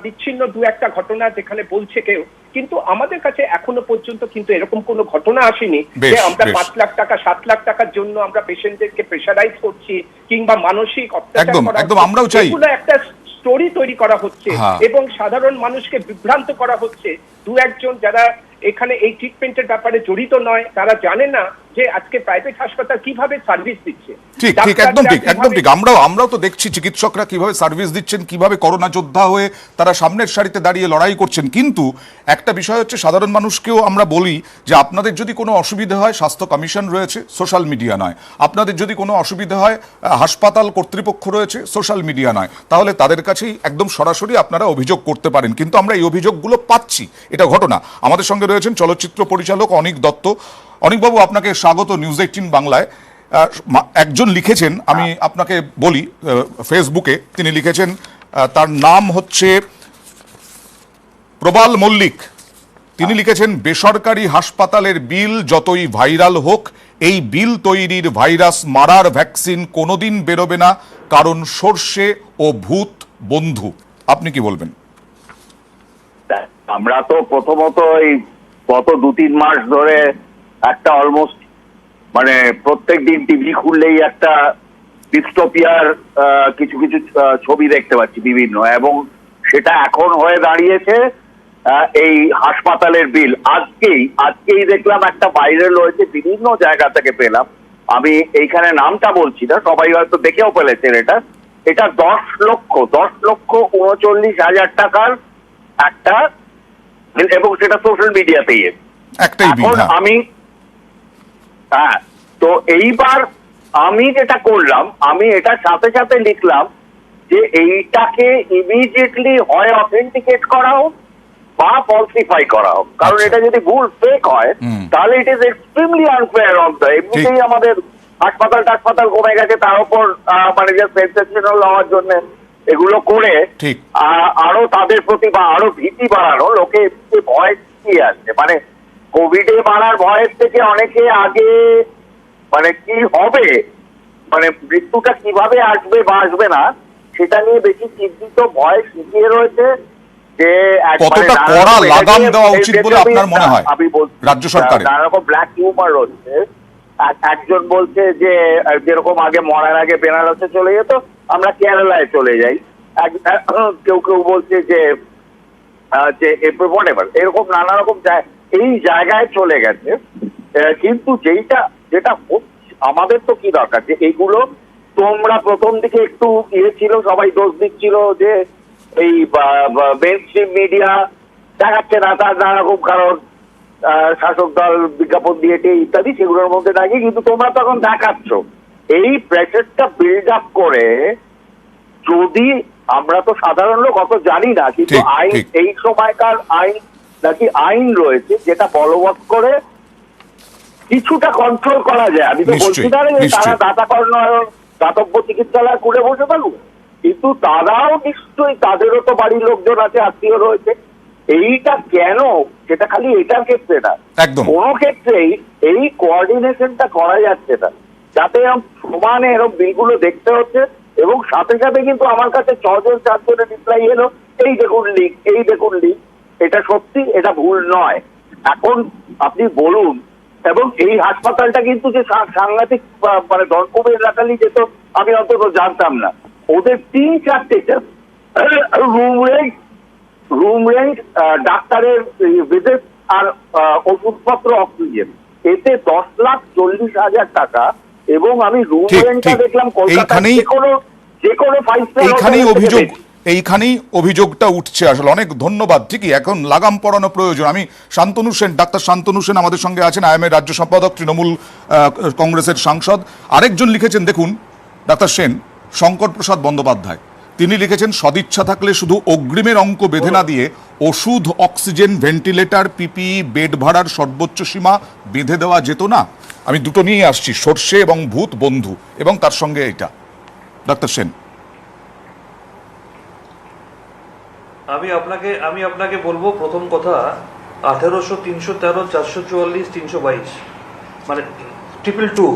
বিচ্ছিন্ন 2-1টা ঘটনা যেখানে বলছে কেউ, কিন্তু আমাদের কাছে এখনো পর্যন্ত কিন্তু এরকম কোনো ঘটনা আসেনি যে আমরা 5 লাখ টাকা 7 লাখ টাকার জন্য আমরা পেশেন্টদেরকে প্রেশারাইজ করছি কিংবা মানসিক অত্যাচার করা একদম আমরাও চাই। এগুলো একটা স্টোরি তৈরি করা হচ্ছে এবং সাধারণ মানুষকে বিভ্রান্ত করা হচ্ছে। 2-1জন যারা এখানে এই ট্রিটমেন্টের ব্যাপারে জড়িত নয় তারা জানে না যে আজকে প্রাইভেট হাসপাতাল কিভাবে সার্ভিস দিচ্ছে। ঠিক ঠিক একদম ঠিক একদম ঠিক। আমরাও তো দেখছি চিকিৎসকরা কিভাবে সার্ভিস দিচ্ছেন, কিভাবে করোনা যোদ্ধা হয়ে তারা সামনের সারিতে দাঁড়িয়ে লড়াই করছেন। কিন্তু একটা বিষয় হচ্ছে সাধারণ মানুষকেও আমরা বলি যে আপনাদের যদি কোনো অসুবিধা হয় স্বাস্থ্য কমিশন রয়েছে, সোশ্যাল মিডিয়া নয়। আপনাদের যদি কোনো অসুবিধা হয় হাসপাতাল কর্তৃপক্ষ রয়েছে, সোশ্যাল মিডিয়া নয়। তাহলে তাদের কাছেই একদম সরাসরি আপনারা অভিযোগ করতে পারেন। কিন্তু আমরা এই অভিযোগগুলো পাচ্ছি, এটা ঘটনা। আমাদের সঙ্গে রয়েছেন চলচ্চিত্র পরিচালক অনিক দত্ত। অনিকবাবু, আপনাকে স্বাগত নিউজ 18 বাংলায়। একজন লিখেছেন, আমি আপনাকে বলি, ফেসবুকে তিনি লিখেছেন, তার নাম হচ্ছে প্রবাল মল্লিক। তিনি লিখেছেন, বেসরকারি হাসপাতালের বিল যতই ভাইরাল হোক, এই বিল তৈরির ভাইরাস মারার ভ্যাকসিন কোনোদিন বেরোবে না, কারণ সর্ষে ও ভূত বন্ধু। আপনি কি বলবেন? আমরা তো প্রথমত এই গত 2-3 মাস ধরে একটা অলমোস্ট মানে প্রত্যেক দিন টিভি খুললেই একটা ডিস্টোপিয়ার কিছু কিছু ছবি দেখতে পাচ্ছি বিভিন্ন, এবং সেটা এখন হয়ে দাঁড়িয়েছে এই হাসপাতালের বিল। আজকেই দেখলাম একটা ভাইরাল হয়েছে, বিভিন্ন জায়গা থেকে পেলাম, আমি এইখানে নামটা বলছি না, সবাই হয়তো দেখেও ফেলেছেন। এটা 10,39,000 টাকার একটা, এবং সেটা সোশ্যাল মিডিয়াতেই আমি তো এইবার আমি যেটা করলাম, আমি এটা সাথে সাথে লিখলাম যে এইটাকে ইমিডিয়েটলি হয় অথেন্টিকেট করা হোক বা ফলসিফাই করা হোক, কারণ এটা যদি ভুল ফেক হয় তাহলে it is extremely unfair of the. এমনিতেই আমাদের হাসপাতাল কমে গেছে, তার উপর মানে যে সেন্সেশনাল হওয়ার জন্য এগুলো করে আরো তাদের প্রতি বা আরো ভীতি বাড়ানো, লোকে ভয় কি আসছে, মানে কোভিডে মারার ভয়ের থেকে অনেকে আগে মানে কি হবে, মানে মৃত্যুটা কিভাবে আসবে বা আসবে না সেটা নিয়ে বেশি চিন্তিত, ভয় শিখিয়ে রয়েছে। যে কতটা কড়া লাগাম দেওয়া উচিত বলে আপনার মনে হয় রাজ্য সরকারের? নানা রকম ব্ল্যাক হিউমার রয়েছে। একজন বলছে যে যেরকম আগে মরার আগে বেনারসে চলে যেত, আমরা কেরালায় চলে যাই। কেউ বলছে যে এরকম নানা রকম এই জায়গায় চলে গেছে। কিন্তু যেটা আমাদের তো কি দরকার, যে এইগুলো তোমরা প্রথম দিকে একটু ছিল, সবাই দোষ দিচ্ছিল যে এই মেইনস্ট্রিম মিডিয়া দেখাচ্ছে না, তার নানা রকম কারণ শাসক দল বিজ্ঞাপন দিয়েছে ইত্যাদি, সেগুলোর মধ্যে থাকে। কিন্তু তোমরা তখন দেখাচ্ছ এই প্রেসারটা বিল্ড আপ করে, যদি আমরা তো সাধারণ লোক অত জানি না, কিন্তু আইন এই সময়কার আইন রয়েছে যেটা বলবৎ করে কিছুটা কন্ট্রোল করা যায়। আমি তো বলছি না যে তারা দাতব্য চিকিৎসালয় খুলে বসে থাকুক, কিন্তু তারাও নিশ্চয়ই, তাদেরও তো বাড়ির লোকজন আছে, আত্মীয় রয়েছে। এইটা কেন, সেটা খালি এটার ক্ষেত্রে না, কোনো ক্ষেত্রেই এই কোঅর্ডিনেশনটা করা যাচ্ছে না, যাতে সমানে এরকম বিলগুলো দেখতে হচ্ছে। এবং সাথে সাথে কিন্তু আমার কাছে 6-7জনের রিপ্লাই এলো, এই দেখুন লিঙ্ক, এটা সত্যি, এটা ভুল নয়। এখন আপনি বলুন, এবং এই হাসপাতালটা কিন্তু যে সাংঘাতিক মানে দরকমের রাখালি যেত আমি অন্তত জানতাম না। ওদের 3-4টে রুম রেন্ট, ডাক্তারের ভিজিট আর ওষুধপত্র, অক্সিজেন, এতে 10,40,000 টাকা। এবং আমি রুম রেন্টটা দেখলাম কলকাতায় যে কোনো 5 স্টার এইখানেই অভিযোগটা উঠছে আসলে। অনেক ধন্যবাদ। ঠিকই, এখন লাগাম পড়ানো প্রয়োজন। আমি শান্তনু সেন, ডাক্তার শান্তনু সেন আমাদের সঙ্গে আছেন, আইএমএ রাজ্য সম্পাদক, তৃণমূল কংগ্রেসের সাংসদ। আরেকজন লিখেছেন, দেখুন ডাক্তার সেন, শঙ্কর প্রসাদ বন্দ্যোপাধ্যায়, তিনি লিখেছেন, সদিচ্ছা থাকলে শুধু অগ্রিমের অঙ্ক বেঁধে না দিয়ে ওষুধ, অক্সিজেন, ভেন্টিলেটর, পিপিই, বেড ভাড়ার সর্বোচ্চ সীমা বেঁধে দেওয়া যেত না। আমি দুটো নিয়ে আসছি, সর্ষে এবং ভূত বন্ধু, এবং তার সঙ্গে এটা। ডাক্তার সেন। আমি আপনাকে বলবো, প্রথম কথা 1800 313 444 322 মানে 222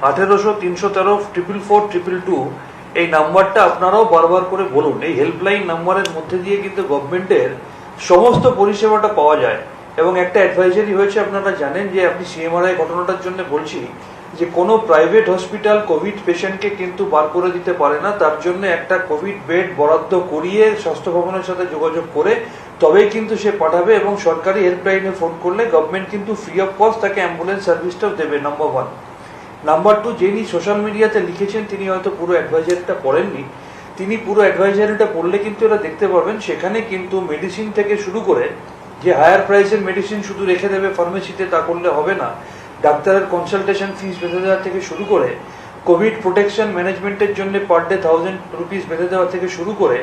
1800 313 444 222 এই নাম্বারটা আপনারাও বারবার করে বলুন। এই হেল্পলাইন নাম্বারের মধ্যে দিয়ে কিন্তু গভর্নমেন্টের সমস্ত পরিষেবাটা পাওয়া যায়। এবং একটা অ্যাডভাইজারি হয়েছে, আপনারা জানেন যে আপনি সিএমআরআই ঘটনাটার জন্য বলছি যে কোনো প্রাইভেট হসপিটাল কোভিড পেশেন্টকে কিন্তু বার করে দিতে পারে না, তার জন্য একটা কোভিড বেড বরাদ্দ করিয়ে স্বাস্থ্য ভবনের সাথে যোগাযোগ করে তবেই কিন্তু সে পাঠাবে। এবং সরকারি হেল্পলাইনে ফোন করলে গভর্নমেন্ট কিন্তু ফ্রি অফ কস্ট তাকে অ্যাম্বুলেন্স সার্ভিসটাও দেবে, নাম্বার 1। নাম্বার 2, যিনি সোশ্যাল মিডিয়াতে লিখেছেন তিনি হয়তো পুরো অ্যাডভাইজারিটা পড়েননি। তিনি পুরো অ্যাডভাইজারিটা পড়লে কিন্তু এরা দেখতে পারবেন সেখানে কিন্তু মেডিসিন থেকে শুরু করে যে হায়ার প্রাইসের মেডিসিন শুধু রেখে দেবে ফার্মেসিতে, তা করলে হবে না। ডাক্তারের কনসালটেশন ফিস বেঁধে দেওয়া থেকে শুরু করে কোভিড প্রোটেকশন ম্যানেজমেন্টের জন্য পার ডে 1000 রুপিস বেঁধে দেওয়া থেকে শুরু করে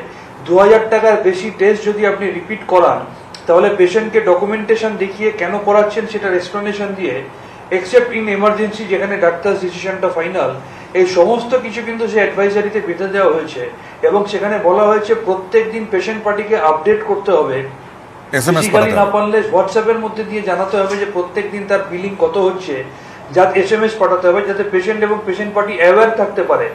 2000 টাকার বেশি টেস্ট যদি আপনি রিপিট করান তাহলে পেশেন্টকে ডকুমেন্টেশন দেখিয়ে কেন করাচ্ছেন সেটার এক্সপ্লেনেশন দিয়ে, এক্সেপ্ট ইন এমার্জেন্সি যেখানে ডাক্তার ডিসিশনটা ফাইনাল, এই সমস্ত কিছু কিন্তু সেই অ্যাডভাইজারিতে বেঁধে দেওয়া হয়েছে। এবং সেখানে বলা হয়েছে প্রত্যেক দিন পেশেন্ট পার্টিকে আপডেট করতে হবে, ফিজিক্যালি না পারলে হোয়াটসঅ্যাপের মধ্যে দিয়ে জানাতে হবে যে প্রত্যেক দিন তার বিলিং কত হচ্ছে, যাতে SMS পাঠাতে হবে যাতে পেশেন্ট এবং পেশেন্ট পার্টি অ্যাওয়্যার থাকতে পারে।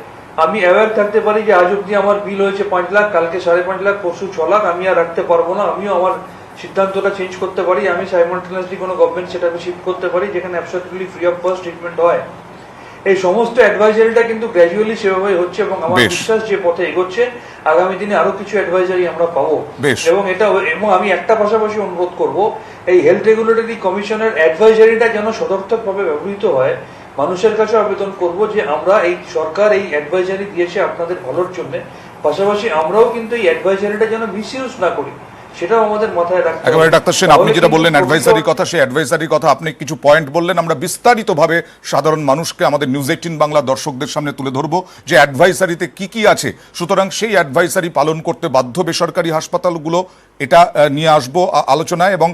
আমি অ্যাওয়্যার থাকতে পারি যে আজ অব্দি আমার বিল হয়েছে 5 লাখ, কালকে 5.5 লাখ, পরশু 6 লাখ, আমি আর রাখতে পারবো না, আমিও আমার সিদ্ধান্তটা চেঞ্জ করতে পারি, আমি সাইমultaneously কোনো গভর্নমেন্ট সেটাকে শিফট করতে পারি যেখানে absolutely free of cost treatment হয়। এই সমস্ত অ্যাডভাইজারিটা কিন্তু গ্র্যাজুয়ালি সেভাবে হচ্ছে এবং আমার বিশ্বাস যে পথে এগোচ্ছে আগামী দিনে আরো কিছু অ্যাডভাইজারি আমরা পাবো। এবং আমি একটা পাশাপাশি অনুরোধ করব, এই হেলথ রেগুলেটরি কমিশনের অ্যাডভাইজারিটা যেন সদর্থকভাবে ব্যবহৃত হয়। মানুষের কাছে আবেদন করব যে আমরা এই সরকার এই অ্যাডভাইজারি দিয়েছে আপনাদের ভালোর জন্য, পাশাপাশি আমরাও কিন্তু এই অ্যাডভাইজারিটা যেন মিসইউজ না করি সেটাও আমাদের মাথায় রাখতে হবে। একেবারে ডাক্তার সেন, আপনি যেটা বললেন অ্যাডভাইজারি কথা, সেই অ্যাডভাইজারি কথা আপনি কিছু পয়েন্ট বললেন, আমরা বিস্তারিতভাবে সাধারণ মানুষকে আমাদের নিউজ 18 বাংলা দর্শকদের সামনে তুলে ধরবো যে অ্যাডভাইজারিতে কি কি আছে। সুতরাং সেই অ্যাডভাইজারি পালন করতে বাধ্য বেসরকারি হাসপাতালগুলো, এটা নিয়ে আসবো আলোচনায়। এবং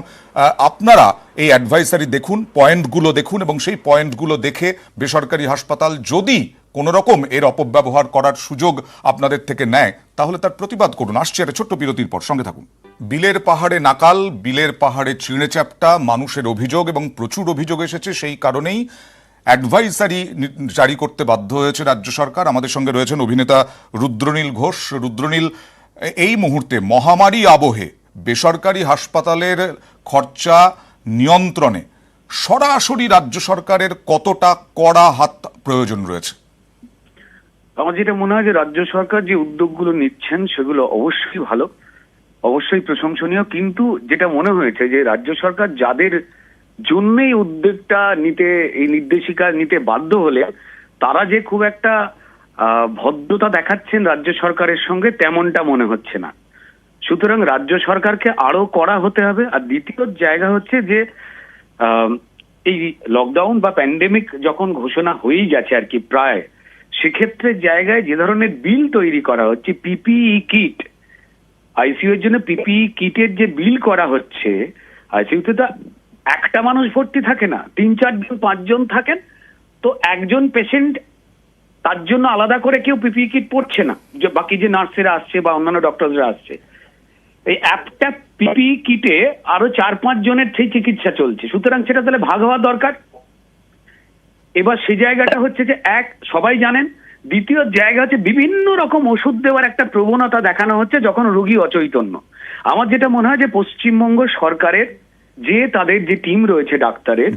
আপনারা এই অ্যাডভাইজারি দেখুন, পয়েন্টগুলো দেখুন, এবং সেই পয়েন্টগুলো দেখে বেসরকারি হাসপাতাল যদি কোনো রকম এর অপব্যবহার করার সুযোগ আপনাদের থেকে নেয় তাহলে তার প্রতিবাদ করুন। আসছে একটা ছোট্ট বিরতির পর, সঙ্গে থাকুন। বিলের পাহাড়ে নাকাল, বিলের পাহাড়ে চিঁড়ে চ্যাপ্টা, মানুষের অভিযোগ এবং প্রচুর অভিযোগ এসেছে, সেই কারণেই অ্যাডভাইজারি জারি করতে বাধ্য হয়েছে রাজ্য সরকার। আমাদের সঙ্গে রয়েছেন অভিনেতা রুদ্রনীল ঘোষ। রুদ্রনীল, এই মুহূর্তে মহামারী আবহে বেসরকারি হাসপাতালের খরচা নিয়ন্ত্রণে সরাসরি রাজ্য সরকারের কতটা কড়া হাত প্রয়োজন রয়েছে? আমার যেটা মনে হয় যে রাজ্য সরকার যে উদ্যোগগুলো নিচ্ছেন সেগুলো অবশ্যই ভালো, অবশ্যই প্রশংসনীয়, কিন্তু যেটা মনে হয়েছে যে রাজ্য সরকার যাদের জন্যই উদ্যোগটা নিতে, এই নির্দেশিকা নিতে বাধ্য হলে তারা যে খুব একটা ভদ্রতা দেখাচ্ছেন রাজ্য সরকারের সঙ্গে তেমনটা মনে হচ্ছে না। সুতরাং রাজ্য সরকারকে আরো কড়া হতে হবে। আর দ্বিতীয় জায়গা হচ্ছে যে এই লকডাউন বা প্যান্ডেমিক যখন ঘোষণা হয়েই গেছে আর কি প্রায়, সেক্ষেত্রে জায়গায় যে ধরনের বিল তৈরি করা হচ্ছে, পিপিই কিট, আইসিইউ এর জন্য পিপিই কিটের যে বিল করা হচ্ছে, আইসিইউতে তো একটা মানুষ ভর্তি থাকে না, 3-4 জন 5 জন থাকেন, তো একজন পেশেন্ট তার জন্য আলাদা করে কেউ পিপিই কিট পড়ছে না, যে বাকি যে নার্সেরা আসছে বা অন্যান্য ডক্টররা আসছে, এই একটা পিপিই কিটে আরো 4-5 জনের সেই চিকিৎসা চলছে। সুতরাং সেটা তাহলে ভাগ হওয়া দরকার। এবার সেই জায়গাটা হচ্ছে যে এক, সবাই জানেন। দ্বিতীয় জায়গা হচ্ছে বিভিন্ন রকম ওষুধ দেওয়ার একটা প্রবণতা দেখানো হচ্ছে যখন রোগী অচৈতন্য। আমার যেটা মনে হয় যে পশ্চিমবঙ্গ সরকারের যে তাদের যে টিম রয়েছে ডাক্তারের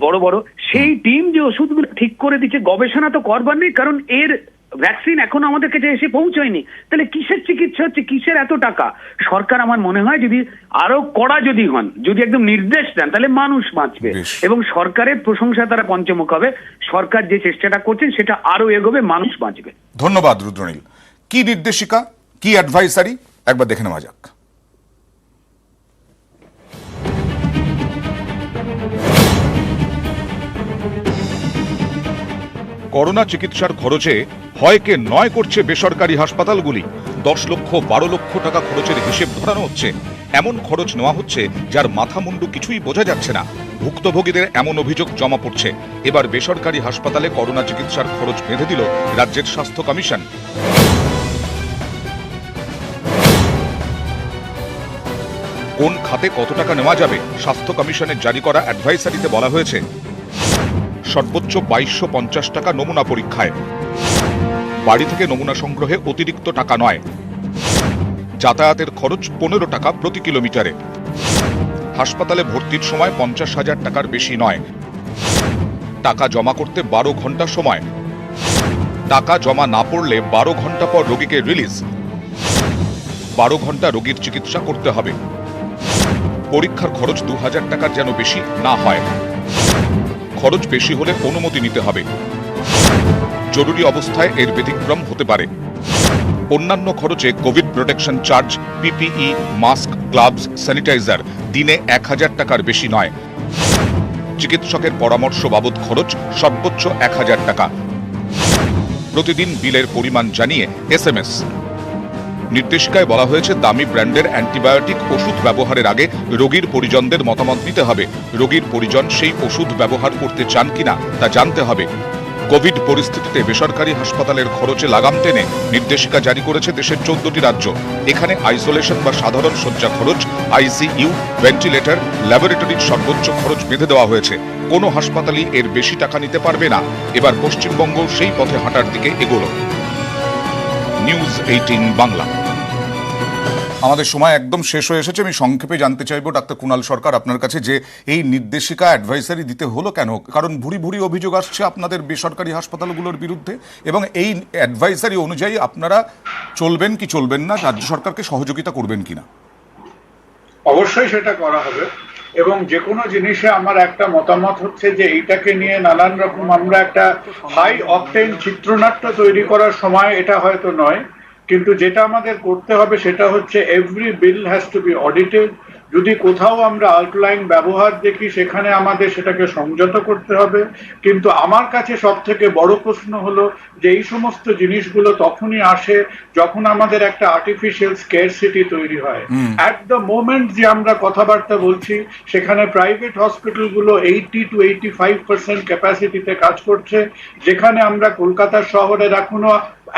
বড় বড়, সেই টিম যে ওষুধগুলো ঠিক করে দিচ্ছে, গবেষণা তো করবার নেই, কারণ এর ভ্যাকসিন এখনো আমাদের কাছে এসে পৌঁছয়নি, তাহলে কিসের চিকিৎসা হচ্ছে, কিসের এত টাকা? সরকার আমার মনে হয় যদি আরো কড়া যদি হন, যদি একদম নির্দেশ দেন, তাহলে মানুষ বাঁচবে এবং সরকারের প্রশংসা তারা পঞ্চমুখ হবে। সরকার যে চেষ্টাটা করছেন সেটা আরো এগোবে, মানুষ বাঁচবে। ধন্যবাদ রুদ্রনীল। কি নির্দেশিকা, কি অ্যাডভাইসারি, একবার দেখে নেওয়া যাক। করোনা চিকিৎসার খরচে হয়কে নয় করছে বেসরকারি হাসপাতালগুলি। 10 লক্ষ 12 লক্ষ টাকা খরচের হিসেব ধরানো হচ্ছে। এমন খরচ নেওয়া হচ্ছে যার মাথা মুন্ডু কিছুই বোঝা যাচ্ছে না। ভুক্তভোগীদের এমন অভিযোগ জমা পড়ছে। এবার বেসরকারি হাসপাতালে করোনা চিকিৎসার খরচ বেঁধে দিল রাজ্যের স্বাস্থ্য কমিশন। কোন খাতে কত টাকা নেওয়া যাবে, স্বাস্থ্য কমিশনের জারি করা অ্যাডভাইসারিতে বলা হয়েছে সর্বোচ্চ 2250 টাকা নমুনা পরীক্ষায়, বাড়ি থেকে নমুনা সংগ্রহে অতিরিক্ত টাকা নয়, যাতায়াতের খরচ 15 টাকা প্রতি কিলোমিটারে, হাসপাতালে ভর্তির সময় 50,000 টাকার বেশি নয়, টাকা জমা করতে 12 ঘন্টা সময়, টাকা জমা না পড়লে 12 ঘন্টা পর রোগীকে রিলিজ, 12 ঘন্টা রোগীর চিকিৎসা করতে হবে, পরীক্ষার খরচ 2000 টাকার যেন বেশি না হয়, খরচ বেশি হলে অনুমতি নিতে হবে, জরুরি অবস্থায় এর ব্যতিক্রম হতে পারে, অন্যান্য খরচে COVID protection charge, PPE, mask, gloves, sanitizer দিনে 1000 টাকার বেশি নয়, চিকিৎসকের পরামর্শ বাবদ খরচ সর্বোচ্চ 1000 টাকা, প্রতিদিন বিলের পরিমাণ জানিয়ে SMS। নির্দেশিকায় বলা হয়েছে দামি ব্র্যান্ডের অ্যান্টিবায়োটিক ওষুধ ব্যবহারের আগে রোগীর পরিজনদের মতামত নিতে হবে। রোগীর পরিজন সেই ওষুধ ব্যবহার করতে চান কিনা তা জানতে হবে। কোভিড পরিস্থিতিতে বেসরকারি হাসপাতালের খরচে লাগাম টেনে নির্দেশিকা জারি করেছে দেশের 14টি রাজ্য। এখানে আইসোলেশন বা সাধারণ শয্যা খরচ, ICU, ভেন্টিলেটর, ল্যাবরেটরির সর্বোচ্চ খরচ বেঁধে দেওয়া হয়েছে। কোনো হাসপাতালই এর বেশি টাকা নিতে পারবে না। এবার পশ্চিমবঙ্গ সেই পথে হাঁটার দিকে এগোলো। নিউজ 18 বাংলা। আমাদের সময় একদম শেষ হয়ে এসেছে। আমি সংক্ষেপে জানতে চাইবো ডাক্তার কুণাল সরকার আপনার কাছে যে এই নির্দেশিকা অ্যাডভাইসারি দিতে হলো কেন? কারণ ভুরি ভুরি অভিযোগ আসছে আপনাদের বেসরকারি হাসপাতালগুলোর বিরুদ্ধে, এবং এই অ্যাডভাইসারি অনুযায়ী আপনারা চলবেন কি চলবেন না, রাজ্য সরকারকে সহযোগিতা করবেন কিনা? অবশ্যই সেটা করা হবে, এবং যে কোনো জিনিসে আমার একটা মতামত হচ্ছে যে এইটাকে নিয়ে নানান রকম আমরা একটা হাই অকটেন চিত্রনাট্য তৈরি করার সময় এটা হয়তো নয়, কিন্তু যেটা আমাদের করতে হবে সেটা হচ্ছে every bill has to be audited. যদি কোথাও আমরা আউটলাইন ব্যবহার দেখি সেখানে আমাদের সেটাকে সংযত করতে হবে। কিন্তু আমার কাছে সব থেকে বড় প্রশ্ন হলো যে এই সমস্ত জিনিসগুলো তখনই আসে যখন আমাদের একটা আর্টিফিশিয়াল স্কেরসিটি তৈরি হয়। অ্যাট দ্য মোমেন্ট যে আমরা কথাবার্তা বলছি সেখানে প্রাইভেট হসপিটালগুলো 80 to 85% ক্যাপাসিটিতে কাজ করছে, যেখানে আমরা কলকাতা শহরের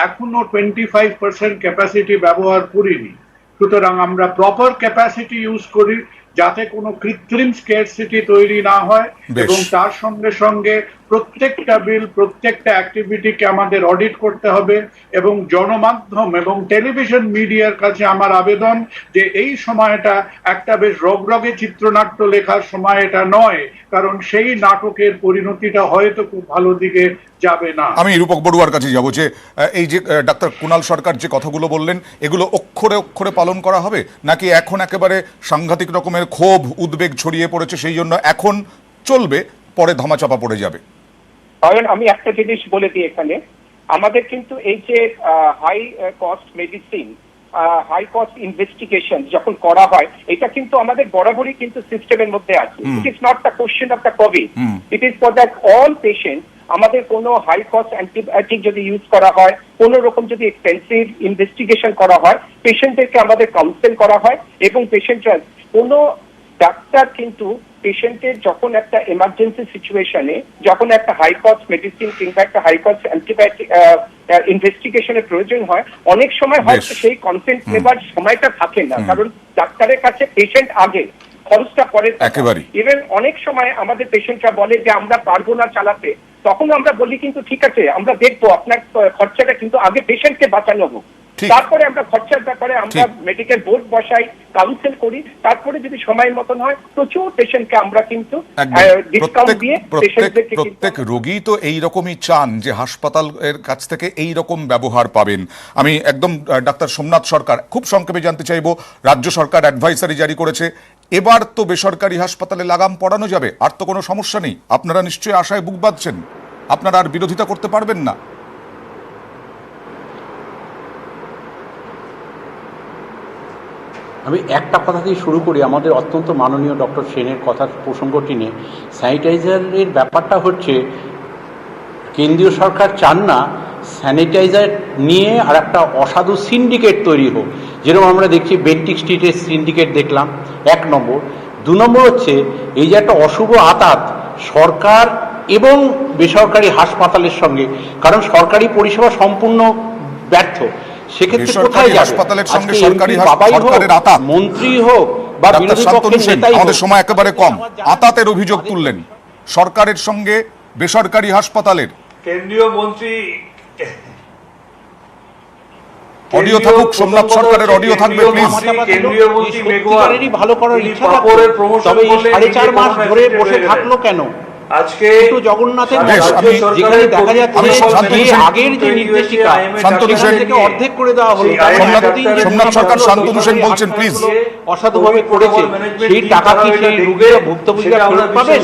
এখনো 25% ক্যাপাসিটি ব্যবহার করিনি। সুতরাং আমরা প্রপার ক্যাপাসিটি ইউজ করি যাতে কোনো কৃত্রিম স্কেরসিটি তৈরি না হয়, এবং তার সঙ্গে সঙ্গে প্রত্যেকটা বিল, প্রত্যেকটা অ্যাক্টিভিটিকে আমাদের অডিট করতে হবে। এবং জনমাধ্যম এবং টেলিভিশন মিডিয়ার কাছে আমার আবেদন যে এই সময়টা একটা বেশ রগরগে চিত্রনাট্য লেখার সময় এটা নয়, কারণ সেই নাটকের পরিণতিটা হয়তো খুব ভালো দিকে যাবে না। আমি রূপক বড়ুয়ার কাছে যাব যে এই যে ডাক্তার কুণাল সরকার যে কথাগুলো বললেন এগুলো অক্ষরে অক্ষরে পালন করা হবে, নাকি এখন একেবারে সাংঘাতিক রকমের ক্ষোভ উদ্বেগ ছড়িয়ে পড়েছে সেই জন্য এখন চলবে, পরে ধামাচাপা পড়ে যাবে? কারণ আমি একটা জিনিস বলে দিই, এখানে আমাদের কিন্তু এই যে high cost medicine, high cost investigation যখন করা হয়, এটা কিন্তু আমাদের বরাবরই কিন্তু সিস্টেমের মধ্যে আছে। It is not the question of the Covid, it is for that all patient. আমাদের কোনো হাই কস্ট অ্যান্টিবায়োটিক যদি ইউজ করা হয়, কোনো রকম যদি এক্সপেন্সিভ ইনভেস্টিগেশন করা হয়, পেশেন্টদেরকে আমাদের কাউন্সেল করা হয়, এবং পেশেন্টরা কোনো ডাক্তার কিন্তু পেশেন্টের যখন একটা এমার্জেন্সি সিচুয়েশনে, যখন একটা হাই কস্ট মেডিসিন কিংবা একটা হাই কস্ট অ্যান্টিবায়োটিক ইনভেস্টিগেশনের প্রয়োজন হয়, অনেক সময় হয়তো সেই কনসেন্ট নেবার সময়টা থাকে না, কারণ ডাক্তারের কাছে পেশেন্ট আগে, খরচটা পরে। ইভেন অনেক সময় আমাদের পেশেন্টরা বলে যে আমরা পারবো না চালাতে, তখন আমরা বলি কিন্তু ঠিক আছে আমরা দেখবো আপনার খরচাটা, কিন্তু আগে পেশেন্টকে বাঁচানো হোক, তারপরে আমরা খরচার ব্যাপারে আমরা মেডিকেল বোর্ড বসাই, কাউন্সিল করি, তারপরে যদি সময় মতন হয় প্রচুর পেশেন্টকে আমরা কিন্তু ডিসকাউন্ট দিয়ে পেশেন্টদেরকে। প্রত্যেক রোগী তো এই রকমই চান যে হাসপাতালের কাছ থেকে এই রকম ব্যবহার পাবেন। আমি একদম ডাক্তার সোমনাথ সরকার খুব সংক্ষেপে জানতে চাইবো, রাজ্য সরকার অ্যাডভাইসারি জারি করেছে, এবার তো বেসরকারি হাসপাতালে লাগাম পড়ানো যাবে, আর তো কোনো সমস্যা নেই। আপনারা নিশ্চয়ই আশায় বুক বাঁধছেন, আপনারা আর বিরোধিতা করতে পারবেন না। আমি একটা কথা দিয়ে শুরু করি, আমাদের অত্যন্ত মাননীয় ডক্টর সেনের কথার প্রসঙ্গটি নিয়ে। স্যানিটাইজারের ব্যাপারটা হচ্ছে কেন্দ্রীয় সরকার চান না স্যানিটাইজার নিয়ে আর একটা অসাধু সিন্ডিকেট তৈরি হোক, যেরকম আমরা দেখছি বেন্টিক স্ট্রিটের সিন্ডিকেট দেখলাম। 1 নম্বর। 2 নম্বর হচ্ছে এই যে একটা অশুভ আতাত সরকার এবং বেসরকারি হাসপাতালের সঙ্গে, কারণ সরকারি পরিষেবা সম্পূর্ণ ব্যর্থ, সেক্ষেত্রে বেসরকারি কোথায় যাবে? হাসপাতালের সঙ্গে আজকে সরকারি MP বাবাই হোক, সরকারের আতাত। মন্ত্রী হোক বা ডাক্তার বিরোধী শান্তনু পক্ষের সেন নেতাই আমাদের হোক, সময় একেবারে কম, আতাতের অভিযোগ তুললেন সরকারের সঙ্গে বেসরকারি হাসপাতালের। কেন্দ্রীয় মন্ত্রী অডিও থাকুক, সোমনাথ সরকারের অডিও থাকবে প্লিজ। কেন্দ্রীয় মন্ত্রী সত্যিকারেরই ভালো করার তিনি ইচ্ছা থাকতো, পাপড়ের promotion তবে এই করলেন, 4.5 মাস নিজে ধরে কোনো বসে message থাকলো কেন? আজকে কিন্তু জগন্নাথের বেশ, রাজ্য আমি- যেখানে দেখা যাচ্ছে আমি শান্তনু যে সেন- আগের যে নির্দেশিকা শান্তনু সেন- সেখান থেকে অর্ধেক করে দেওয়া হলো, সোমনাথ সরকার, শান্তনু সেন বলছেন, প্লিজ। অসাধুভাবে করেছে, সেই টাকা কি সেই রোগীরা ভুক্তভোগীরা ফেরত পাবেন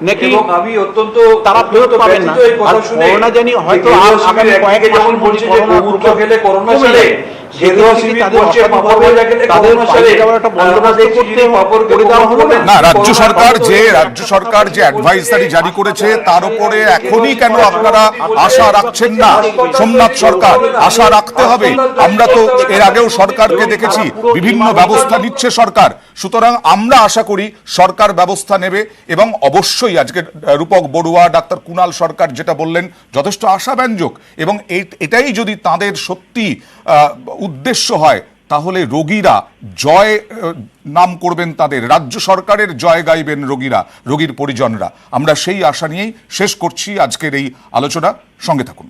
নাকি আমি অত্যন্ত তারা ফেরত পাবেন না? এই কথা আর শুনে করোনা জানি হয়তো আগামী কয়েক যেমন মাসের বলছে মধ্যে যে করোনার গোমুত্র প্রকোপ খেলে করোনা কমে সারে, যাবে। গেরুয়া সেক্ষেত্রে শিবির তাদের বলছে অসাধুভাবে পাপড় ভেজা খেলে তাদের করোনা সারে, পালিয়ে যাওয়ার একটা বন্দোবস্ত আমরা দেখছি করতে পাপড় করে দেওয়া হলো না? না, রাজ্য সরকার যে অ্যাডভাইসারি জারি করেছে তার উপরে এখনই কেন আপনারা আশা রাখছেন না? সোমনাথ সরকার, আশা রাখতে হবে। আমরা তো এর আগেও সরকারকে দেখেছি বিভিন্ন ব্যবস্থা নিচ্ছে সরকার, সুতরাং আমরা আশা করি সরকার ব্যবস্থা নেবে। এবং অবশ্যই আজকে রূপক বড়ুয়া, ডাক্তার কুণাল সরকার যেটা বললেন যথেষ্ট আশাব্যঞ্জক, এবং এটাই যদি তাদের সত্যি উদ্দেশ্য হয় তাহলে রোগীরা জয় নাম করবেন, তাদের রাজ্য সরকারের জয় গাইবেন রোগীরা, রোগীর পরিজনরা। আমরা সেই আশা নিয়েই শেষ করছি আজকের এই আলোচনা। সঙ্গে থাকুন।